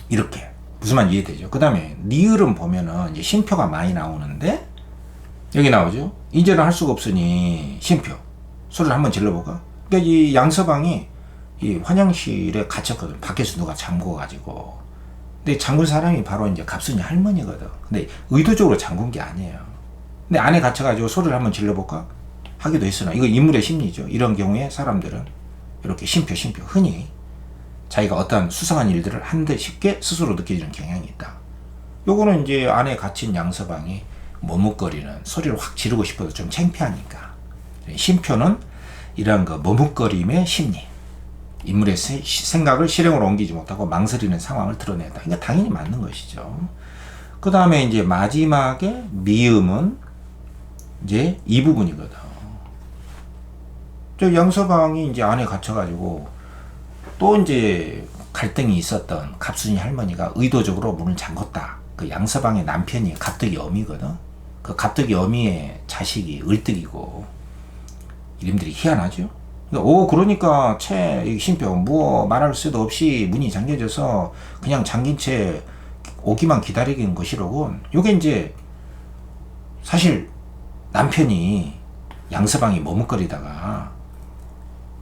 Speaker 1: 이렇게. 무슨 말인지 이해되죠? 그 다음에 니을은 보면은 이제 쉼표가 많이 나오는데, 여기 나오죠? 이제는 할 수가 없으니 쉼표. 소리를 한번 질러볼까? 그러니까 이 양서방이 이 화장실에 갇혔거든. 밖에서 누가 잠궈가지고. 근데 잠근 사람이 바로 이제 갑순이 할머니거든. 근데 의도적으로 잠근 게 아니에요. 근데 안에 갇혀가지고 소리를 한번 질러볼까? 하기도 했으나, 이거 인물의 심리죠. 이런 경우에 사람들은 이렇게 쉼표 흔히 자기가 어떤 수상한 일들을 한데 쉽게 스스로 느껴지는 경향이 있다. 요거는 이제 안에 갇힌 양서방이 머뭇거리는, 소리를 확 지르고 싶어도 좀 창피하니까. 쉼표는 이러한 그 머뭇거림의 심리, 인물의 생각을 실행으로 옮기지 못하고 망설이는 상황을 드러낸다. 그러니까 당연히 맞는 것이죠. 그 다음에 이제 마지막에 미음은 이제 이 부분이거든. 저 양서방이 이제 안에 갇혀가지고 또 이제 갈등이 있었던 갑순이 할머니가 의도적으로 문을 잠궜다. 그 양서방의 남편이 갑득이 어미거든. 그 갑득이 어미의 자식이 을뜨기고, 이름들이 희한하죠. 그러니까 쉼표 뭐 말할 수도 없이 문이 잠겨져서 그냥 잠긴 채 오기만 기다리는 것이로군. 요게 이제 사실 남편이 양서방이 머뭇거리다가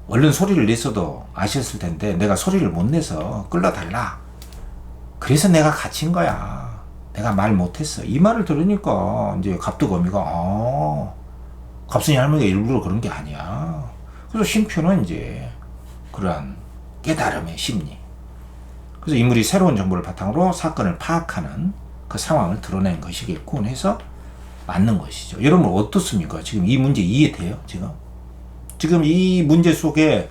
Speaker 1: 얼른 소리를 냈어도 아셨을 텐데 내가 소리를 못 내서 끌러달라. 그래서 내가 갇힌 거야. 내가 말 못했어. 이 말을 들으니까 이제 갑득어미가 갑순이 할머니가 일부러 그런 게 아니야. 그래서 쉼표는 이제 그러한 깨달음의 심리. 그래서 인물이 새로운 정보를 바탕으로 사건을 파악하는 그 상황을 드러낸 것이겠군 해서 맞는 것이죠. 여러분 어떻습니까? 지금 이 문제 이해돼요? 지금 이 문제 속에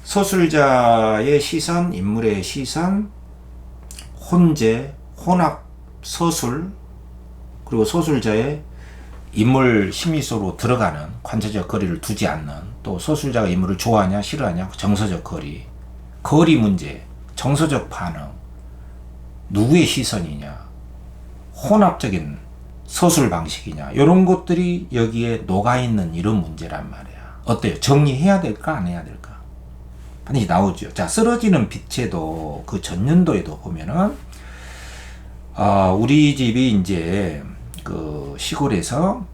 Speaker 1: 서술자의 시선, 인물의 시선, 혼재, 혼합, 서술, 그리고 서술자의 인물 심리 속으로 들어가는 관찰적 거리를 두지 않는, 또 서술자가 인물을 좋아하냐 싫어하냐 정서적 거리 문제, 정서적 반응, 누구의 시선이냐, 혼합적인 서술 방식이냐, 이런 것들이 여기에 녹아있는 이런 문제란 말이야. 어때요? 정리해야 될까 안 해야 될까? 반드시 나오죠. 자, 쓰러지는 빛에도 그 전년도에도 보면은 우리 집이 이제 그 시골에서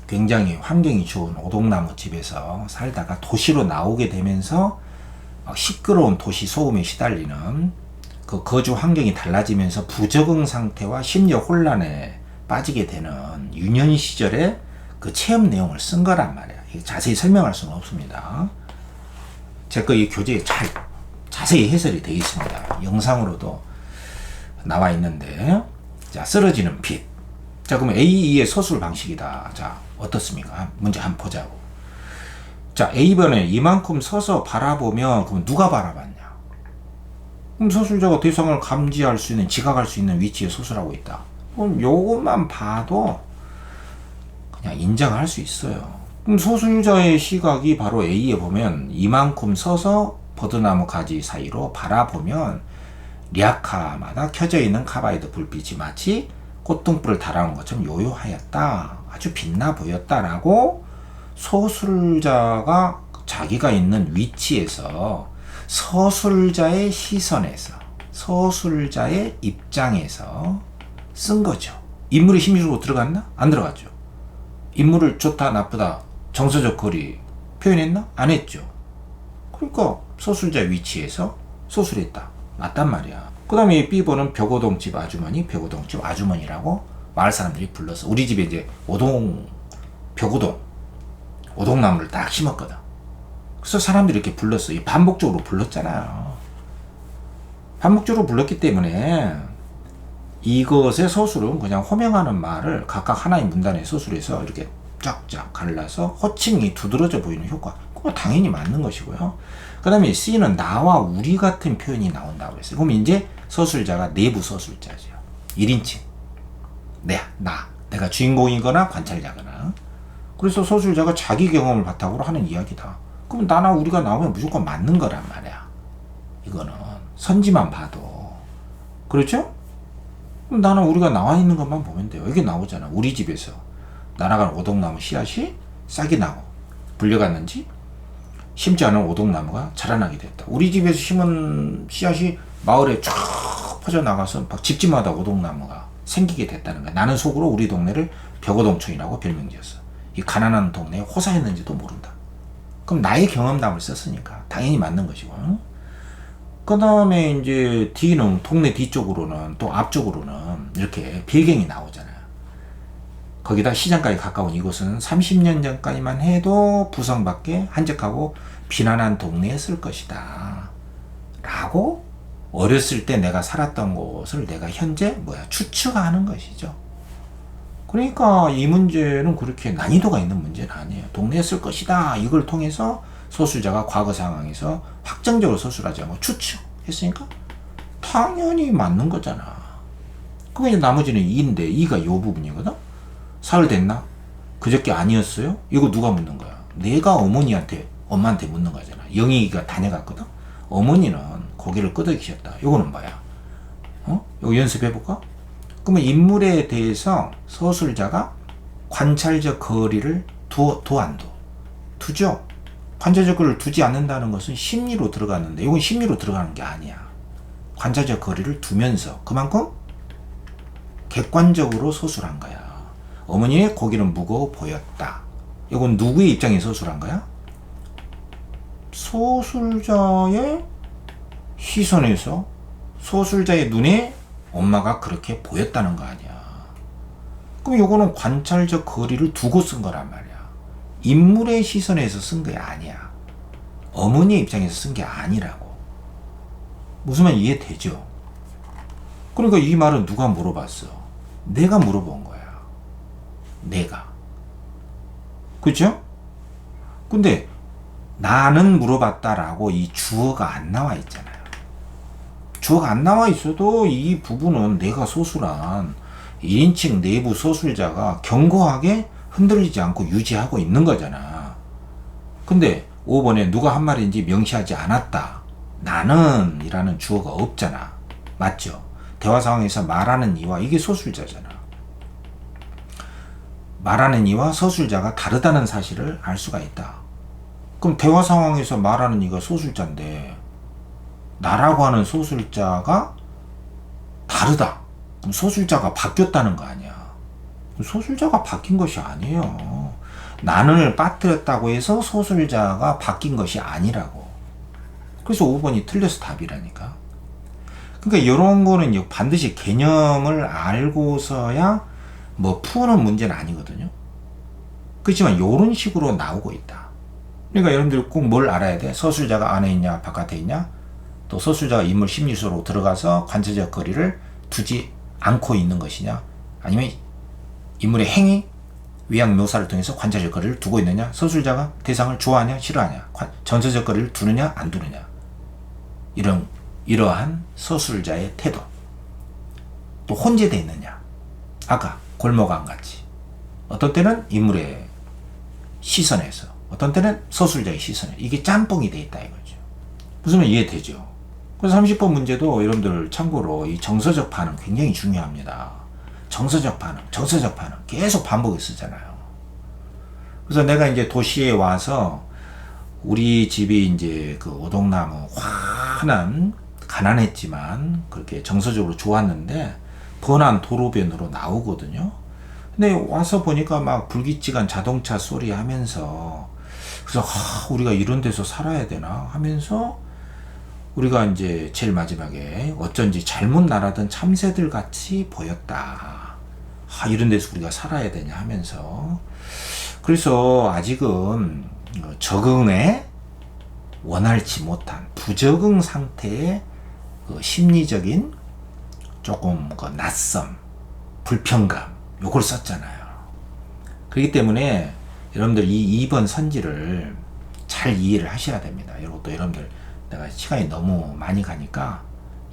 Speaker 1: 굉장히 환경이 좋은 오동나무 집에서 살다가 도시로 나오게 되면서 시끄러운 도시 소음에 시달리는 그 거주 환경이 달라지면서 부적응 상태와 심리적 혼란에 빠지게 되는 유년 시절에 그 체험 내용을 쓴 거란 말이야. 자세히 설명할 수는 없습니다. 제가 이 교재에 자세히 해설이 되어 있습니다. 영상으로도 나와 있는데, 자, 쓰러지는 빛. 자, 그러면 A2의 서술 방식이다. 자, 어떻습니까? 문제 한번 보자고. 자, A번에 이만큼 서서 바라보면, 그럼 누가 바라봤냐? 그럼 서술자가 대상을 감지할 수 있는, 지각할 수 있는 위치에 서술하고 있다. 그럼 요것만 봐도 그냥 인정할 수 있어요. 그럼 서술자의 시각이 바로 A에 보면 이만큼 서서 버드나무 가지 사이로 바라보면 리아카마다 켜져 있는 카바이드 불빛이 마치 꽃등불을 달아온 것처럼 요요하였다. 아주 빛나 보였다라고 서술자가 자기가 있는 위치에서 서술자의 시선에서 서술자의 입장에서 쓴 거죠. 인물이 심리적으로 들어갔나? 안 들어갔죠. 인물을 좋다 나쁘다 정서적 거리 표현했나? 안 했죠. 그러니까 서술자 위치에서 서술했다. 맞단 말이야. 그 다음에 B번은 벽오동집 아주머니, 벽오동집 아주머니라고 마을 사람들이 불렀어. 우리 집에 이제 오동나무를 딱 심었거든. 그래서 사람들이 이렇게 불렀어. 반복적으로 불렀잖아요. 반복적으로 불렀기 때문에 이것의 서술은 그냥 호명하는 말을 각각 하나의 문단에 서술해서 이렇게 쫙쫙 갈라서 호칭이 두드러져 보이는 효과. 그거 당연히 맞는 것이고요. 그 다음에 C는 나와 우리 같은 표현이 나온다고 했어요. 그럼 이제 서술자가 내부 서술자죠. 1인칭. 내가 주인공이거나 관찰자거나. 그래서 서술자가 자기 경험을 바탕으로 하는 이야기다. 그럼 나나 우리가 나오면 무조건 맞는 거란 말이야. 이거는 선지만 봐도. 그렇죠? 그럼 나나 우리가 나와 있는 것만 보면 돼요. 여기 나오잖아. 우리 집에서 날아가는 오동나무 씨앗이 싹이 나고 불려갔는지 심지 않은 오동나무가 자라나게 됐다. 우리 집에서 심은 씨앗이 마을에 쫙 퍼져나가서 집집마다 오동나무가 생기게 됐다는 거야. 나는 속으로 우리 동네를 벽오동촌이라고 별명 지었어. 이 가난한 동네에 호사했는지도 모른다. 그럼 나의 경험담을 썼으니까 당연히 맞는 것이고. 그 다음에 이제 D는 동네 뒤쪽으로는 또 앞쪽으로는 이렇게 배경이 나오잖아요. 거기다 시장까지 가까운 이곳은 30년 전까지만 해도 부성밖에 한적하고 비난한 동네였을 것이다. 라고 어렸을 때 내가 살았던 곳을 내가 현재 추측하는 것이죠. 그러니까 이 문제는 그렇게 난이도가 있는 문제는 아니에요. 동네였을 것이다. 이걸 통해서 서술자가 과거 상황에서 확정적으로 서술하지 않고 추측했으니까 당연히 맞는 거잖아. 그거 이제 나머지는 2인데 2가 요 부분이거든. 사흘 됐나? 그저께 아니었어요? 이거 누가 묻는 거야? 내가 엄마한테 묻는 거잖아. 영희가 다녀갔거든. 어머니는 고개를 끄덕이셨다. 이거는 뭐야? 이거 연습해볼까? 그러면 인물에 대해서 서술자가 관찰적 거리를 안 둬? 두죠? 관찰적 거리를 두지 않는다는 것은 심리로 들어가는데 이건 심리로 들어가는 게 아니야. 관찰적 거리를 두면서 그만큼 객관적으로 서술한 거야. 어머니의 고개는 무거워 보였다. 이건 누구의 입장에 서술한 거야? 서술자의 시선에서 서술자의 눈에 엄마가 그렇게 보였다는 거 아니야. 그럼 이거는 관찰적 거리를 두고 쓴 거란 말이야. 인물의 시선에서 쓴 게 아니야. 어머니의 입장에서 쓴 게 아니라고. 무슨 말 이해되죠? 그러니까 이 말은 누가 물어봤어? 내가 물어본 거야. 내가. 그쵸? 근데 나는 물어봤다라고 이 주어가 안 나와 있잖아요. 주어가 안 나와 있어도 이 부분은 내가 서술한 1인칭 내부 서술자가 견고하게 흔들리지 않고 유지하고 있는 거잖아. 근데 5번에 누가 한 말인지 명시하지 않았다. 나는 이라는 주어가 없잖아. 맞죠? 대화 상황에서 말하는 이와 이게 소술자잖아. 말하는 이와 서술자가 다르다는 사실을 알 수가 있다. 그럼 대화 상황에서 말하는 이가 소술자인데 나라고 하는 소술자가 다르다. 그럼 소술자가 바뀌었다는 거 아니야. 소술자가 바뀐 것이 아니에요. 난을 빠뜨렸다고 해서 소술자가 바뀐 것이 아니라고. 그래서 5번이 틀려서 답이라니까. 그러니까 이런 거는 반드시 개념을 알고서야 뭐 푸는 문제는 아니거든요. 그렇지만 이런 식으로 나오고 있다. 그러니까 여러분들이 꼭 뭘 알아야 돼? 서술자가 안에 있냐 바깥에 있냐? 또 서술자가 인물 심리소로 들어가서 관찰적 거리를 두지 않고 있는 것이냐? 아니면 인물의 행위, 위양 묘사를 통해서 관찰적 거리를 두고 있느냐? 서술자가 대상을 좋아하냐 싫어하냐? 전서적 거리를 두느냐 안 두느냐? 이러한 서술자의 태도. 또 혼재되어 있느냐? 아까 골목안같이 어떤 때는 인물의 시선에서 어떤 때는 서술자의 시선에 이게 짬뽕이 돼 있다 이거죠. 무슨 말 이해되죠? 그래서 30번 문제도 여러분들 참고로 이 정서적 반응 굉장히 중요합니다. 정서적 반응 계속 반복해 쓰잖아요. 그래서 내가 이제 도시에 와서 우리 집이 이제 그 오동나무 환한 가난했지만 그렇게 정서적으로 좋았는데 번화한 도로변으로 나오거든요. 근데 와서 보니까 막 불규칙한 자동차 소리 하면서 그래서 우리가 이런 데서 살아야 되나 하면서 우리가 이제 제일 마지막에 어쩐지 잘못 날아든 참새들 같이 보였다. 이런 데서 우리가 살아야 되냐 하면서 그래서 아직은 적응에 원활치 못한 부적응 상태의 그 심리적인 조금 그 낯섦, 불편감 요걸 썼잖아요. 그렇기 때문에 여러분들 이 2번 선지를 잘 이해를 하셔야 됩니다. 이것도 여러분들 내가 시간이 너무 많이 가니까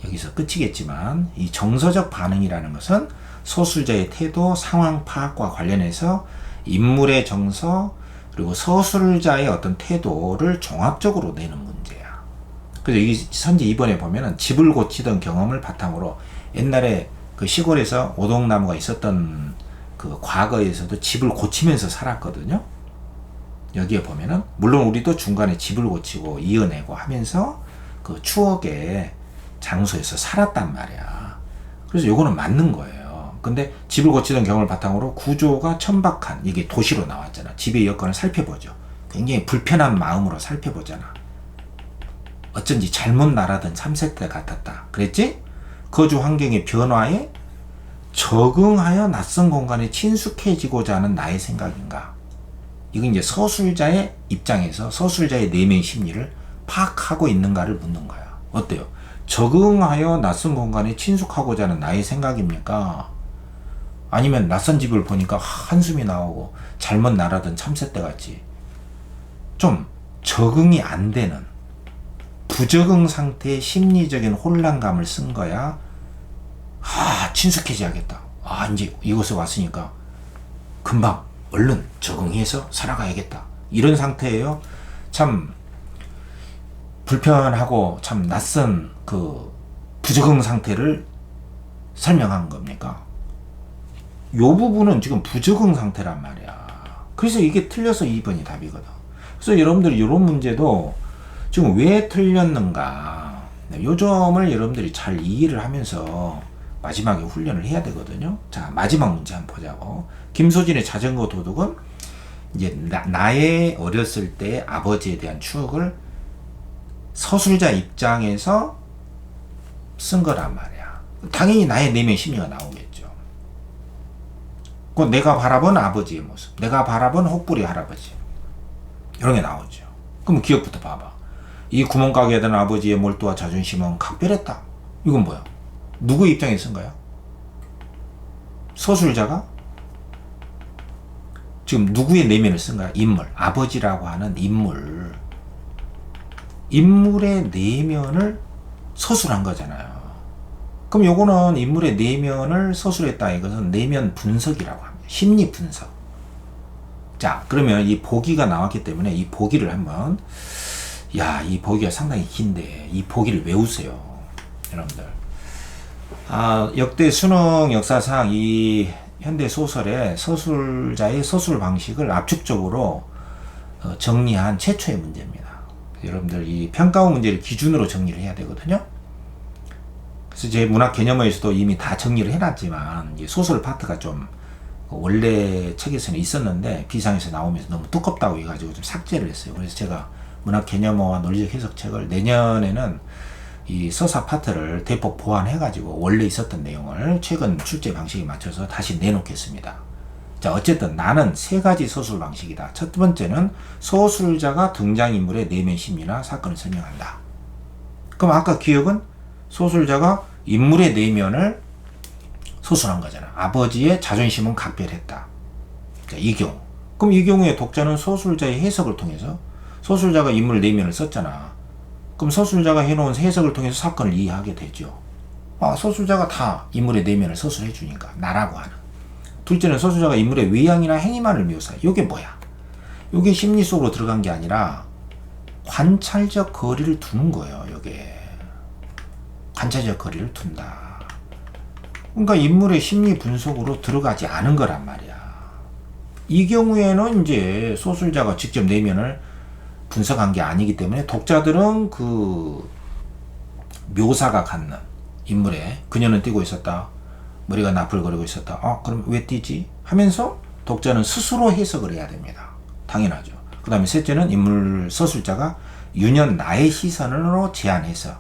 Speaker 1: 여기서 끝이겠지만 이 정서적 반응이라는 것은 서술자의 태도, 상황 파악과 관련해서 인물의 정서 그리고 서술자의 어떤 태도를 종합적으로 내는 문제야. 그래서 이 선지 2번에 보면은 집을 고치던 경험을 바탕으로 옛날에 그 시골에서 오동나무가 있었던 그 과거에서도 집을 고치면서 살았거든요. 여기에 보면은 물론 우리도 중간에 집을 고치고 이어내고 하면서 그 추억의 장소에서 살았단 말이야. 그래서 요거는 맞는 거예요. 근데 집을 고치던 경험을 바탕으로 구조가 천박한 이게 도시로 나왔잖아. 집의 여건을 살펴보죠. 굉장히 불편한 마음으로 살펴보잖아. 어쩐지 잘못 날아든 참새떼 같았다. 그랬지? 거주 환경의 변화에 적응하여 낯선 공간에 친숙해지고자 하는 나의 생각인가? 이건 이제 서술자의 입장에서 서술자의 내면 심리를 파악하고 있는가를 묻는 거야. 어때요? 적응하여 낯선 공간에 친숙하고자 하는 나의 생각입니까? 아니면 낯선 집을 보니까 한숨이 나오고 잘못 날아든 참새떼 같이 좀 적응이 안 되는 부적응 상태의 심리적인 혼란감을 쓴 거야. 친숙해져야겠다. 이제 이곳에 왔으니까 금방 얼른 적응해서 살아가야겠다. 이런 상태예요. 참 불편하고 참 낯선 그 부적응 상태를 설명한 겁니까? 요 부분은 지금 부적응 상태란 말이야. 그래서 이게 틀려서 2번이 답이거든. 그래서 여러분들이 이런 문제도 지금 왜 틀렸는가 요 점을 여러분들이 잘 이해를 하면서 마지막에 훈련을 해야 되거든요. 자, 마지막 문제 한번 보자고. 김소진의 자전거 도둑은 이제 나의 어렸을 때 아버지에 대한 추억을 서술자 입장에서 쓴 거란 말이야. 당연히 나의 내면 심리가 나오겠죠. 그 내가 바라본 아버지의 모습, 내가 바라본 혹부리 할아버지 이런 게 나오죠. 그럼 기억부터 봐봐. 이 구멍가게에 대한 아버지의 몰두와 자존심은 각별했다. 이건 뭐야? 누구 입장에 쓴 거야? 서술자가 지금 누구의 내면을 쓴 거야? 인물, 아버지라고 하는 인물의 내면을 서술한 거잖아요. 그럼 요거는 인물의 내면을 서술했다. 이것은 내면 분석이라고 합니다. 심리 분석. 자, 그러면 이 보기가 나왔기 때문에 이 보기를 한번 이 보기가 상당히 긴데 이 보기를 외우세요. 여러분들. 역대 수능 역사상 이 현대 소설의 서술자의 서술 방식을 압축적으로 정리한 최초의 문제입니다. 여러분들 이 평가원 문제를 기준으로 정리를 해야 되거든요. 그래서 제 문학 개념에서도 이미 다 정리를 해놨지만 소설 파트가 좀 원래 책에서는 있었는데 비상에서 나오면서 너무 두껍다고 해가지고 좀 삭제를 했어요. 그래서 제가 문학 개념어와 논리적 해석책을 내년에는 이 서사 파트를 대폭 보완해가지고 원래 있었던 내용을 최근 출제 방식에 맞춰서 다시 내놓겠습니다. 자, 어쨌든 나는 세 가지 서술 방식이다. 첫 번째는 소술자가 등장인물의 내면 심리나 사건을 설명한다. 그럼 아까 기억은 소술자가 인물의 내면을 소술한 거잖아. 아버지의 자존심은 각별했다. 자, 이 경우. 그럼 이 경우에 독자는 소술자의 해석을 통해서 소술자가 인물 내면을 썼잖아. 그럼 서술자가 해놓은 해석을 통해서 사건을 이해하게 되죠. 서술자가 다 인물의 내면을 서술해 주니까 나라고 하는. 둘째는 서술자가 인물의 외향이나 행위만을 묘사해. 이게 뭐야? 이게 심리 속으로 들어간 게 아니라 관찰적 거리를 두는 거예요. 이게 관찰적 거리를 둔다. 그러니까 인물의 심리 분석으로 들어가지 않은 거란 말이야. 이 경우에는 이제 소술자가 직접 내면을 분석한 게 아니기 때문에 독자들은 그 묘사가 갖는 인물의 그녀는 뛰고 있었다. 머리가 나풀거리고 있었다. 그럼 왜 뛰지? 하면서 독자는 스스로 해석을 해야 됩니다. 당연하죠. 그 다음에 셋째는 인물 서술자가 유년 나의 시선으로 제안해서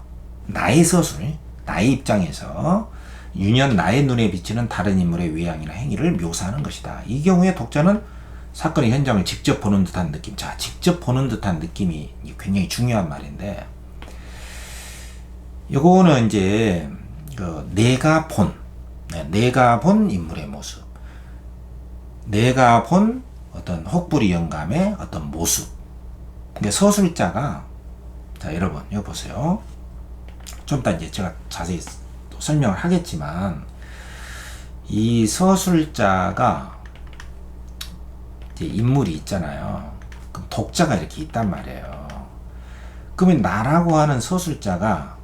Speaker 1: 나의 서술, 나의 입장에서 유년 나의 눈에 비치는 다른 인물의 외향이나 행위를 묘사하는 것이다. 이 경우에 독자는 사건의 현장을 직접 보는 듯한 느낌. 자, 직접 보는 듯한 느낌이 굉장히 중요한 말인데, 요거는 이제 내가 본 인물의 모습, 내가 본 어떤 혹부리 영감의 어떤 모습. 근데 서술자가, 자, 여러분 이거 보세요. 좀 이따 이제 제가 자세히 또 설명을 하겠지만, 이 서술자가 이제 인물이 있잖아요. 그럼 독자가 이렇게 있단 말이에요. 그러면 나라고 하는 서술자가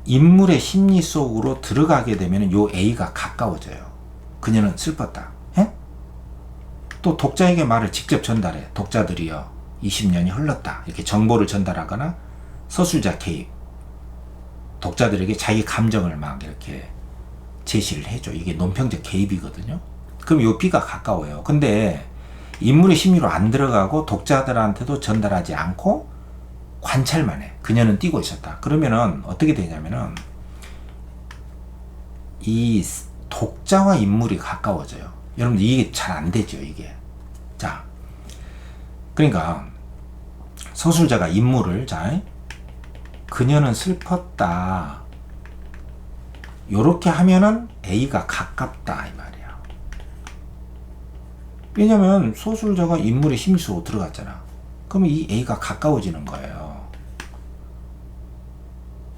Speaker 1: 인물의 심리 속으로 들어가게 되면 요 A가 가까워져요. 그녀는 슬펐다. 또 독자에게 말을 직접 전달해. 독자들이여 20년이 흘렀다. 이렇게 정보를 전달하거나 서술자 개입. 독자들에게 자기 감정을 막 이렇게 제시를 해줘. 이게 논평적 개입이거든요. 그럼 요 B가 가까워요. 근데 인물의 심리로 안 들어가고 독자들한테도 전달하지 않고 관찰만 해. 그녀는 뛰고 있었다. 그러면은 어떻게 되냐면은 이 독자와 인물이 가까워져요. 여러분들 이게 잘 안 되죠, 이게. 자, 그러니까 서술자가 인물을 그녀는 슬펐다. 요렇게 하면은 A가 가깝다 이 말이야. 왜냐면 소술자가 인물의 심리 속으로 들어갔잖아. 그러면 이 A가 가까워지는 거예요.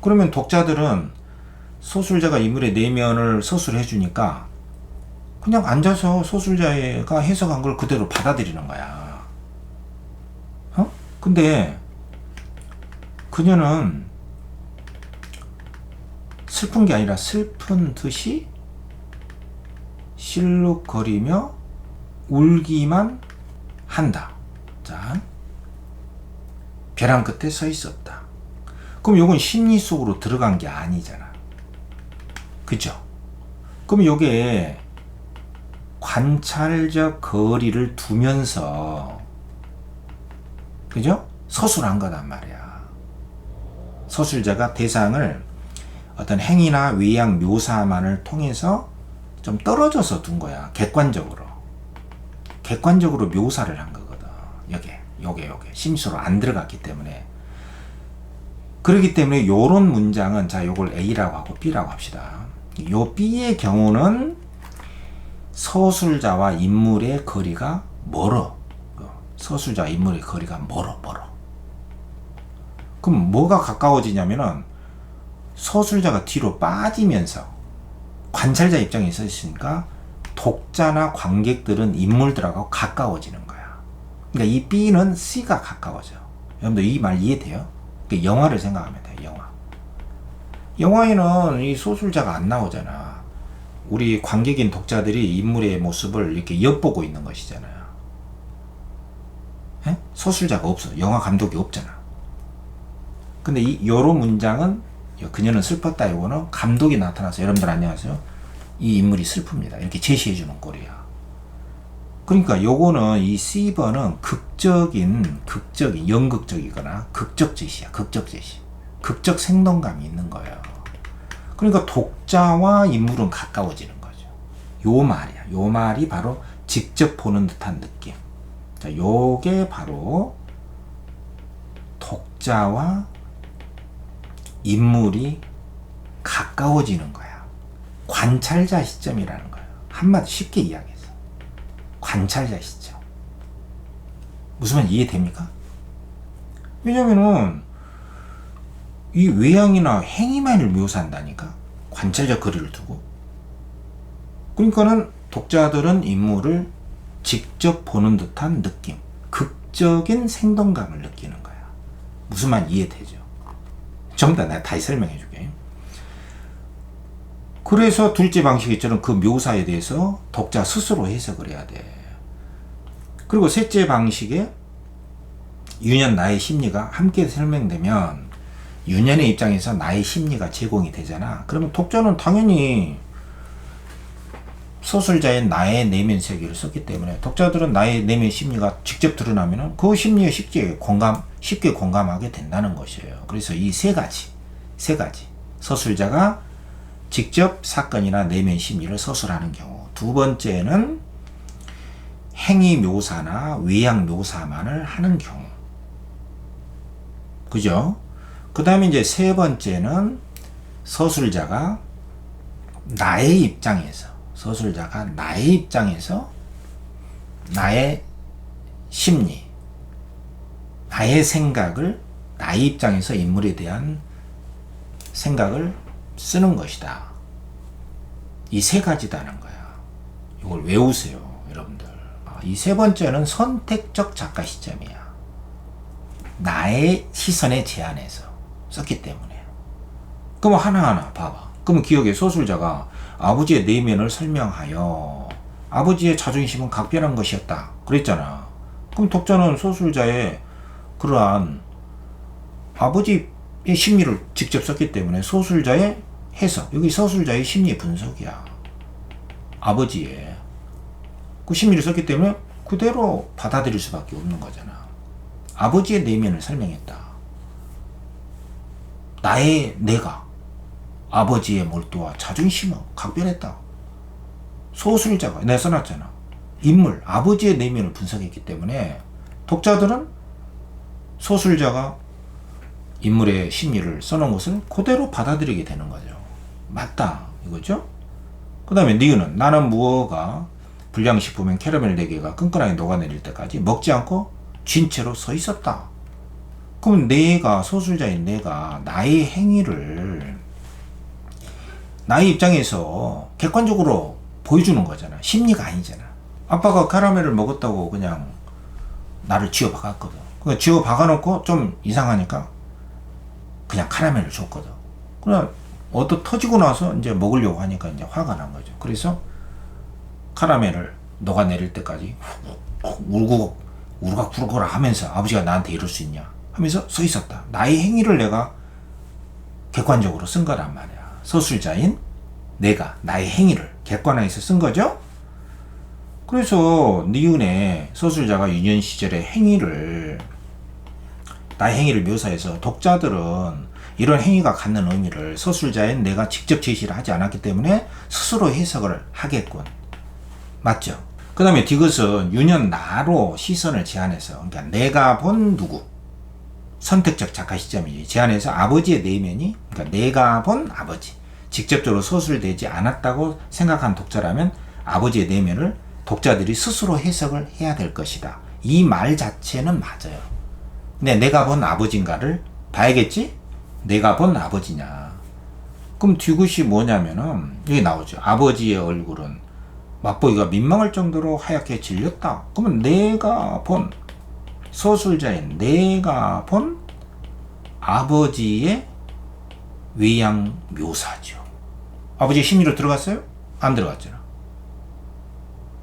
Speaker 1: 그러면 독자들은 소술자가 인물의 내면을 서술해 주니까 그냥 앉아서 소술자가 해석한 걸 그대로 받아들이는 거야. 근데 그녀는 슬픈 게 아니라 슬픈 듯이 실룩거리며 울기만 한다. 자, 벼랑 끝에 서 있었다. 그럼 요건 심리 속으로 들어간 게 아니잖아. 그죠? 그럼 요게 관찰적 거리를 두면서, 그죠? 서술한 거단 말이야. 서술자가 대상을 어떤 행위나 외양 묘사만을 통해서 좀 떨어져서 둔 거야. 객관적으로 묘사를 한 거거든. 요게 심수로 안 들어갔기 때문에. 그렇기 때문에 요런 문장은, 자, 요걸 A라고 하고 B라고 합시다. 요 B의 경우는 서술자와 인물의 거리가 멀어. 서술자와 인물의 거리가 멀어. 그럼 뭐가 가까워지냐면은 서술자가 뒤로 빠지면서 관찰자 입장에 서 있으니까 독자나 관객들은 인물들하고 가까워지는 거야. 그러니까 이 B는 C가 가까워져. 여러분들 이 말 이해돼요? 영화를 생각하면 돼요. 영화. 영화에는 이 소술자가 안 나오잖아. 우리 관객인 독자들이 인물의 모습을 이렇게 엿보고 있는 것이잖아요. 에? 소술자가 없어. 영화 감독이 없잖아. 근데 요런 문장은 그녀는 슬펐다 이거는 감독이 나타나서 여러분들 안녕하세요. 이 인물이 슬픕니다. 이렇게 제시해주는 꼴이야. 그러니까 요거는 이 C번은 극적인 연극적이거나 극적 제시야. 극적 제시. 극적 생동감이 있는 거예요. 그러니까 독자와 인물은 가까워지는 거죠. 요 말이야. 요 말이 바로 직접 보는 듯한 느낌. 자, 요게 바로 독자와 인물이 가까워지는 거야. 관찰자 시점이라는 거예요. 한마디 쉽게 이야기해서. 관찰자 시점. 무슨 말 이해됩니까? 왜냐면은 이 외향이나 행위만을 묘사한다니까. 관찰자 거리를 두고. 그러니까는 독자들은 인물을 직접 보는 듯한 느낌. 극적인 생동감을 느끼는 거야. 무슨 말 이해되죠? 전부 다 내가 다시 설명해 줄게. 그래서 둘째 방식처럼 그 묘사에 대해서 독자 스스로 해석을 해야 돼. 그리고 셋째 방식에 유년 나의 심리가 함께 설명되면 유년의 입장에서 나의 심리가 제공이 되잖아. 그러면 독자는 당연히 소설자의 나의 내면 세계를 썼기 때문에 독자들은 나의 내면 심리가 직접 드러나면 그 심리에 쉽게 공감하게 된다는 것이에요. 그래서 이 세 가지 서술자가 직접 사건이나 내면 심리를 서술하는 경우, 두 번째는 행위 묘사나 외양 묘사만을 하는 경우, 그죠? 그 다음에 이제 세 번째는 서술자가 나의 입장에서 나의 심리, 나의 생각을 나의 입장에서 인물에 대한 생각을 쓰는 것이다. 이 세 가지다는 거야. 이걸 외우세요, 여러분들. 이 세 번째는 선택적 작가 시점이야. 나의 시선에 제한해서 썼기 때문에. 그럼 하나하나 봐봐. 그럼 기억에 소술자가 아버지의 내면을 설명하여 아버지의 자존심은 각별한 것이었다 그랬잖아. 그럼 독자는 소술자의 그러한 아버지의 심리를 직접 썼기 때문에 소술자의 해석, 여기 서술자의 심리 분석이야. 아버지의 그 심리를 썼기 때문에 그대로 받아들일 수밖에 없는 거잖아. 아버지의 내면을 설명했다. 내가 아버지의 몰두와 자존심은 각별했다. 소술자가 내가 써놨잖아. 인물, 아버지의 내면을 분석했기 때문에 독자들은 소술자가 인물의 심리를 써놓은 것을 그대로 받아들이게 되는 거죠. 맞다 이거죠. 그 다음에 니은은 나는 무어가 불량식품인 캐러멜 4개가 끈끈하게 녹아내릴 때까지 먹지 않고 쥔 채로 서 있었다. 그럼 내가, 소술자인 내가 나의 행위를 나의 입장에서 객관적으로 보여주는 거잖아. 심리가 아니잖아. 아빠가 카라멜을 먹었다고 그냥 나를 쥐어 박았거든. 그러니까 쥐어 박아놓고 좀 이상하니까 그냥 카라멜을 줬거든. 그냥 얻어 터지고 나서 이제 먹으려고 하니까 이제 화가 난 거죠. 그래서 카라멜을 녹아내릴 때까지 우르각부르거라 하면서 아버지가 나한테 이럴 수 있냐 하면서 서 있었다. 나의 행위를 내가 객관적으로 쓴 거란 말이야. 서술자인 내가 나의 행위를 객관화해서 쓴 거죠. 그래서 니은의 서술자가 유년 시절의 나의 행위를 묘사해서 독자들은 이런 행위가 갖는 의미를 서술자인 내가 직접 제시를 하지 않았기 때문에 스스로 해석을 하겠군. 맞죠? 그 다음에 디귿은 유년 나로 시선을 제한해서, 그러니까 내가 본 누구, 선택적 작가 시점이지. 제한해서 아버지의 내면이, 그러니까 내가 본 아버지, 직접적으로 서술되지 않았다고 생각한 독자라면 아버지의 내면을 독자들이 스스로 해석을 해야 될 것이다. 이 말 자체는 맞아요. 근데 내가 본 아버지인가를 봐야겠지? 내가 본 아버지냐. 그럼 디귿이 뭐냐면은 여기 나오죠. 아버지의 얼굴은 맛보기가 민망할 정도로 하얗게 질렸다. 그러면 내가 본, 서술자인 내가 본 아버지의 외양 묘사죠. 아버지의 심리로 들어갔어요? 안 들어갔잖아.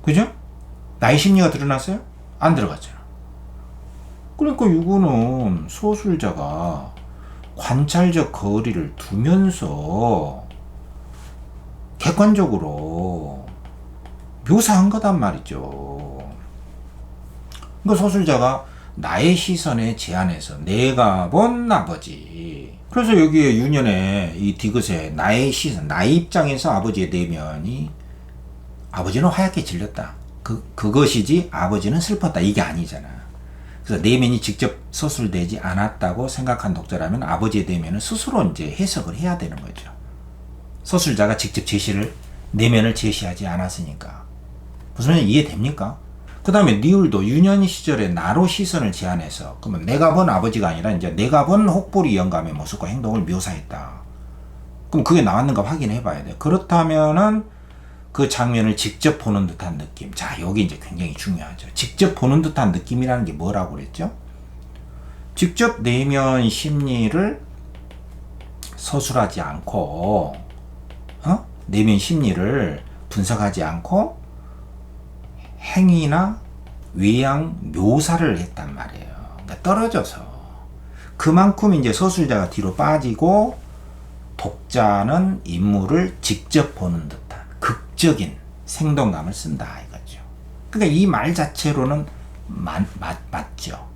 Speaker 1: 그죠? 나의 심리가 드러났어요? 안 들어갔잖아. 그러니까 이거는 서술자가 관찰적 거리를 두면서 객관적으로 묘사한 거단 말이죠. 그러니까 서술자가 나의 시선에 제한해서 내가 본 아버지. 그래서 여기에 유년의 이 디귿에 나의 시선, 나의 입장에서 아버지의 내면이 아버지는 하얗게 질렸다. 그것이지 아버지는 슬펐다. 이게 아니잖아. 그래서 내면이 직접 서술되지 않았다고 생각한 독자라면 아버지의 내면을 스스로 이제 해석을 해야 되는 거죠. 서술자가 직접 내면을 제시하지 않았으니까. 무슨 말인지 이해됩니까? 그 다음에 니을도 유년 시절에 나로 시선을 제한해서, 그러면 내가 본 아버지가 아니라 이제 내가 본 혹부리 영감의 모습과 행동을 묘사했다. 그럼 그게 나왔는가 확인해 봐야 돼. 그렇다면은 그 장면을 직접 보는 듯한 느낌. 자, 여기 이제 굉장히 중요하죠. 직접 보는 듯한 느낌이라는 게 뭐라고 그랬죠? 직접 내면 심리를 서술하지 않고, 내면 심리를 분석하지 않고 행위나 외양 묘사를 했단 말이에요. 그러니까 떨어져서. 그만큼 이제 서술자가 뒤로 빠지고 독자는 인물을 직접 보는 듯한 극적인 생동감을 쓴다 이거죠. 그러니까 이 말 자체로는 맞죠.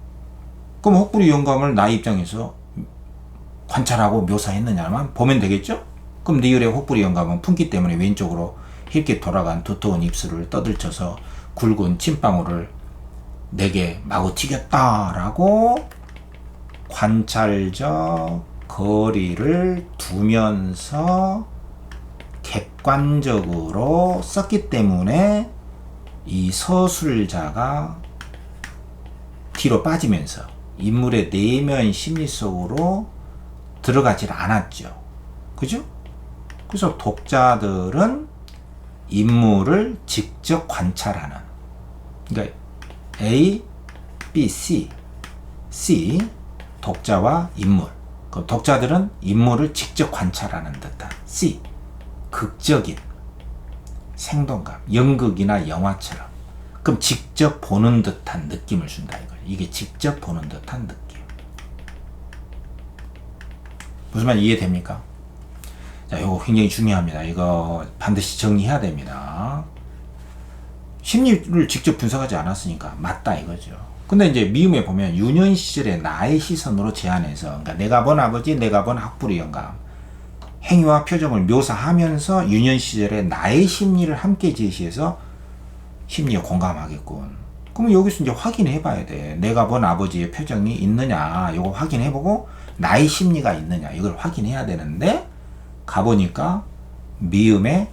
Speaker 1: 그럼 혹부리 영감을 나의 입장에서 관찰하고 묘사했느냐만 보면 되겠죠? 그럼 니을의 혹부리 영감은 품기 때문에 왼쪽으로 힐끗 돌아간 두터운 입술을 떠들쳐서 굵은 침방울을 내게 마구 튀겼다라고 관찰적 거리를 두면서 객관적으로 썼기 때문에 이 서술자가 뒤로 빠지면서 인물의 내면 심리 속으로 들어가질 않았죠. 그죠? 그래서 독자들은 인물을 직접 관찰하는, 그러니까 A, B, C 독자와 인물. 그럼 독자들은 인물을 직접 관찰하는 듯한 C, 극적인 생동감, 연극이나 영화처럼. 그럼 직접 보는 듯한 느낌을 준다 이거예요. 이게 직접 보는 듯한 느낌. 무슨 말 이해됩니까? 자, 이거 굉장히 중요합니다. 이거 반드시 정리해야 됩니다. 심리를 직접 분석하지 않았으니까 맞다 이거죠. 근데 이제 미음에 보면 유년 시절에 나의 시선으로 제한해서, 그러니까 내가 본 아버지, 내가 본 학부리 영감, 행위와 표정을 묘사하면서 유년 시절에 나의 심리를 함께 제시해서 심리에 공감하겠군. 그러면 여기서 이제 확인해 봐야 돼. 내가 본 아버지의 표정이 있느냐, 이거 확인해 보고 나의 심리가 있느냐, 이걸 확인해야 되는데, 가보니까 미음에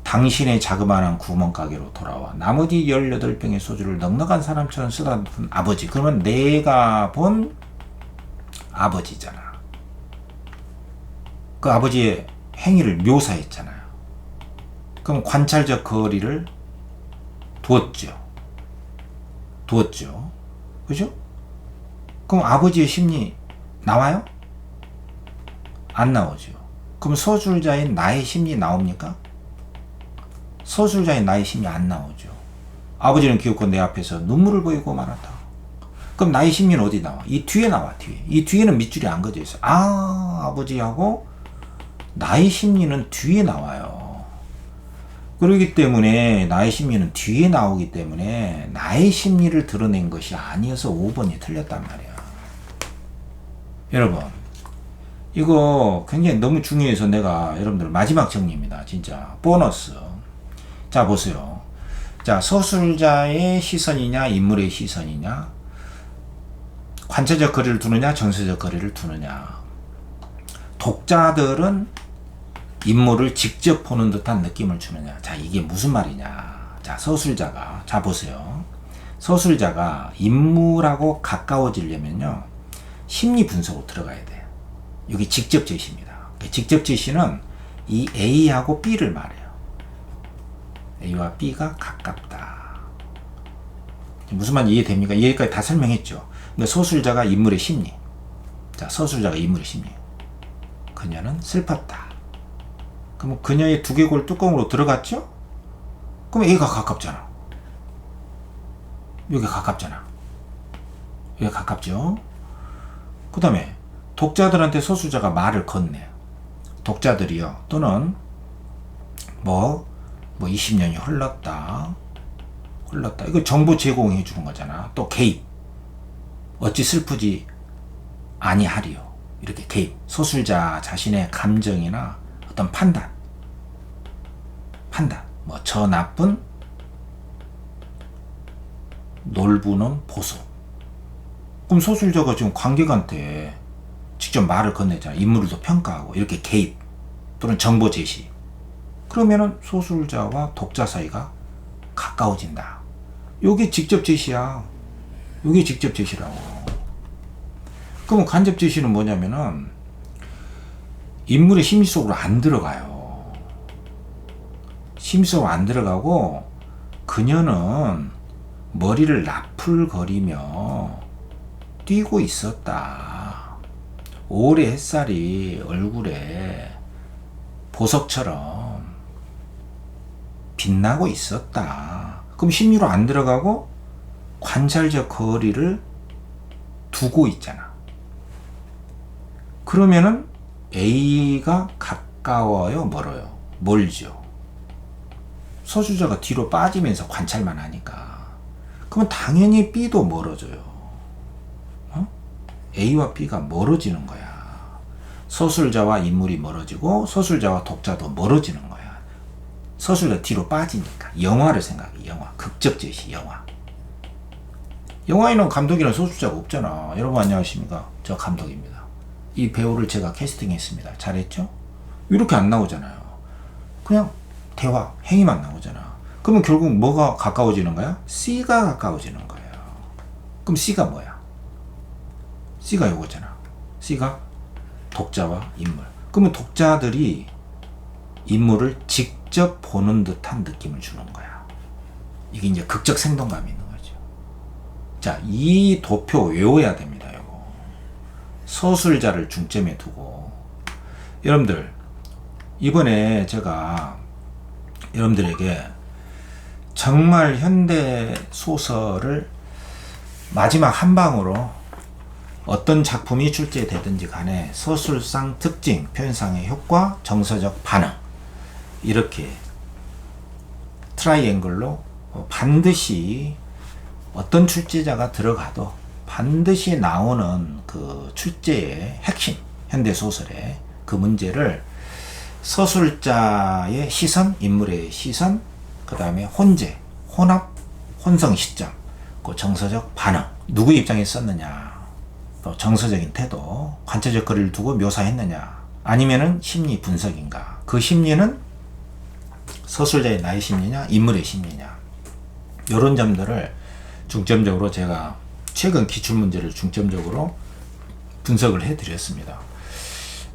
Speaker 1: 당신의 자그마한 구멍가게로 돌아와 나머지 18병의 소주를 넉넉한 사람처럼 쓰다듬은 아버지. 그러면 내가 본 아버지잖아. 그 아버지의 행위를 묘사했잖아요. 그럼 관찰적 거리를 두었죠. 그죠? 그럼 아버지의 심리 나와요? 안 나오죠. 그럼 서술자인 나의 심리 나옵니까? 서술자인 나의 심리 안 나오죠. 아버지는 기어코 내 앞에서 눈물을 보이고 말았다. 그럼 나의 심리는 어디 나와? 이 뒤에 나와, 뒤에. 이 뒤에는 밑줄이 안 그어져 있어. 아버지하고 나의 심리는 뒤에 나와요. 그렇기 때문에 나의 심리는 뒤에 나오기 때문에 나의 심리를 드러낸 것이 아니어서 5번이 틀렸단 말이야. 여러분, 이거 굉장히 너무 중요해서 내가 여러분들 마지막 정리입니다. 진짜 보너스. 자, 보세요. 자, 서술자의 시선이냐 인물의 시선이냐, 관찰적 거리를 두느냐 정서적 거리를 두느냐. 독자들은 인물을 직접 보는 듯한 느낌을 주느냐. 자, 이게 무슨 말이냐. 자, 서술자가, 자 보세요. 서술자가 인물하고 가까워지려면요 심리 분석으로 들어가야 돼요. 여기 직접 제시입니다. 직접 제시는 이 A하고 B를 말해요. A와 B가 가깝다. 무슨 말인지 이해됩니까? 여기까지 다 설명했죠. 근데 서술자가 인물의 심리. 자, 서술자가 인물의 심리. 그녀는 슬펐다. 그럼 그녀의 두개골 뚜껑으로 들어갔죠? 그럼 A가 가깝잖아. 여기 가깝잖아. 여기 가깝죠? 그 다음에 독자들한테 소수자가 말을 건네. 독자들이요. 또는 20년이 흘렀다. 이거 정보 제공해 주는 거잖아. 또 개입. 어찌 슬프지 아니하리요. 이렇게 개입. 소술자 자신의 감정이나 어떤 판단. 저 나쁜 놀부는 보수. 그럼 소술자가 지금 관객한테 직접 말을 건네잖아. 인물도 평가하고 이렇게 개입 또는 정보 제시. 그러면은 소술자와 독자 사이가 가까워진다. 요게 직접 제시야. 요게 직접 제시라고. 그럼 간접 제시는 뭐냐면은 인물의 심리 속으로 안 들어가요. 심리 속으로 안 들어가고 그녀는 머리를 나풀거리며 뛰고 있었다. 오래 햇살이 얼굴에 보석처럼 빛나고 있었다. 그럼 심리로 안 들어가고 관찰적 거리를 두고 있잖아. 그러면은 A가 가까워요, 멀어요? 멀죠. 소수자가 뒤로 빠지면서 관찰만 하니까. 그러면 당연히 B도 멀어져요. A와 B가 멀어지는 거야. 서술자와 인물이 멀어지고 서술자와 독자도 멀어지는 거야. 서술자 뒤로 빠지니까. 영화를 생각해. 영화. 극적 제시 영화. 영화에는 감독이랑 소술자가 없잖아. 여러분 안녕하십니까? 저 감독입니다. 이 배우를 제가 캐스팅했습니다. 잘했죠? 이렇게 안 나오잖아요. 그냥 대화, 행위만 나오잖아. 그러면 결국 뭐가 가까워지는 거야? C가 가까워지는 거예요. 그럼 C가 뭐야? C가 요거잖아. C가 독자와 인물. 그러면 독자들이 인물을 직접 보는 듯한 느낌을 주는 거야. 이게 이제 극적 생동감이 있는 거죠. 자, 이 도표 외워야 됩니다. 요거. 서술자를 중점에 두고. 여러분들, 이번에 제가 여러분들에게 정말 현대 소설을 마지막 한 방으로 어떤 작품이 출제되든지 간에 서술상 특징, 표현상의 효과, 정서적 반응 이렇게 트라이앵글로 반드시 어떤 출제자가 들어가도 반드시 나오는 그 출제의 핵심, 현대 소설의 그 문제를 서술자의 시선, 인물의 시선, 그 다음에 혼재, 혼합, 혼성 시점, 그 정서적 반응, 누구의 입장에 썼느냐, 또 정서적인 태도, 관찰적 거리를 두고 묘사했느냐, 아니면은 심리 분석인가, 그 심리는 서술자의 나의 심리냐, 인물의 심리냐, 이런 점들을 중점적으로 제가 최근 기출문제를 중점적으로 분석을 해드렸습니다.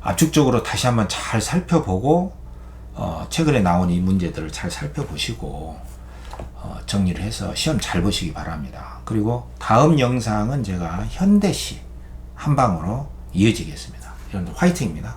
Speaker 1: 압축적으로 다시 한번 잘 살펴보고 최근에 나온 이 문제들을 잘 살펴보시고 정리를 해서 시험 잘 보시기 바랍니다. 그리고 다음 영상은 제가 현대시 한 방으로 이어지겠습니다. 여러분들 화이팅입니다.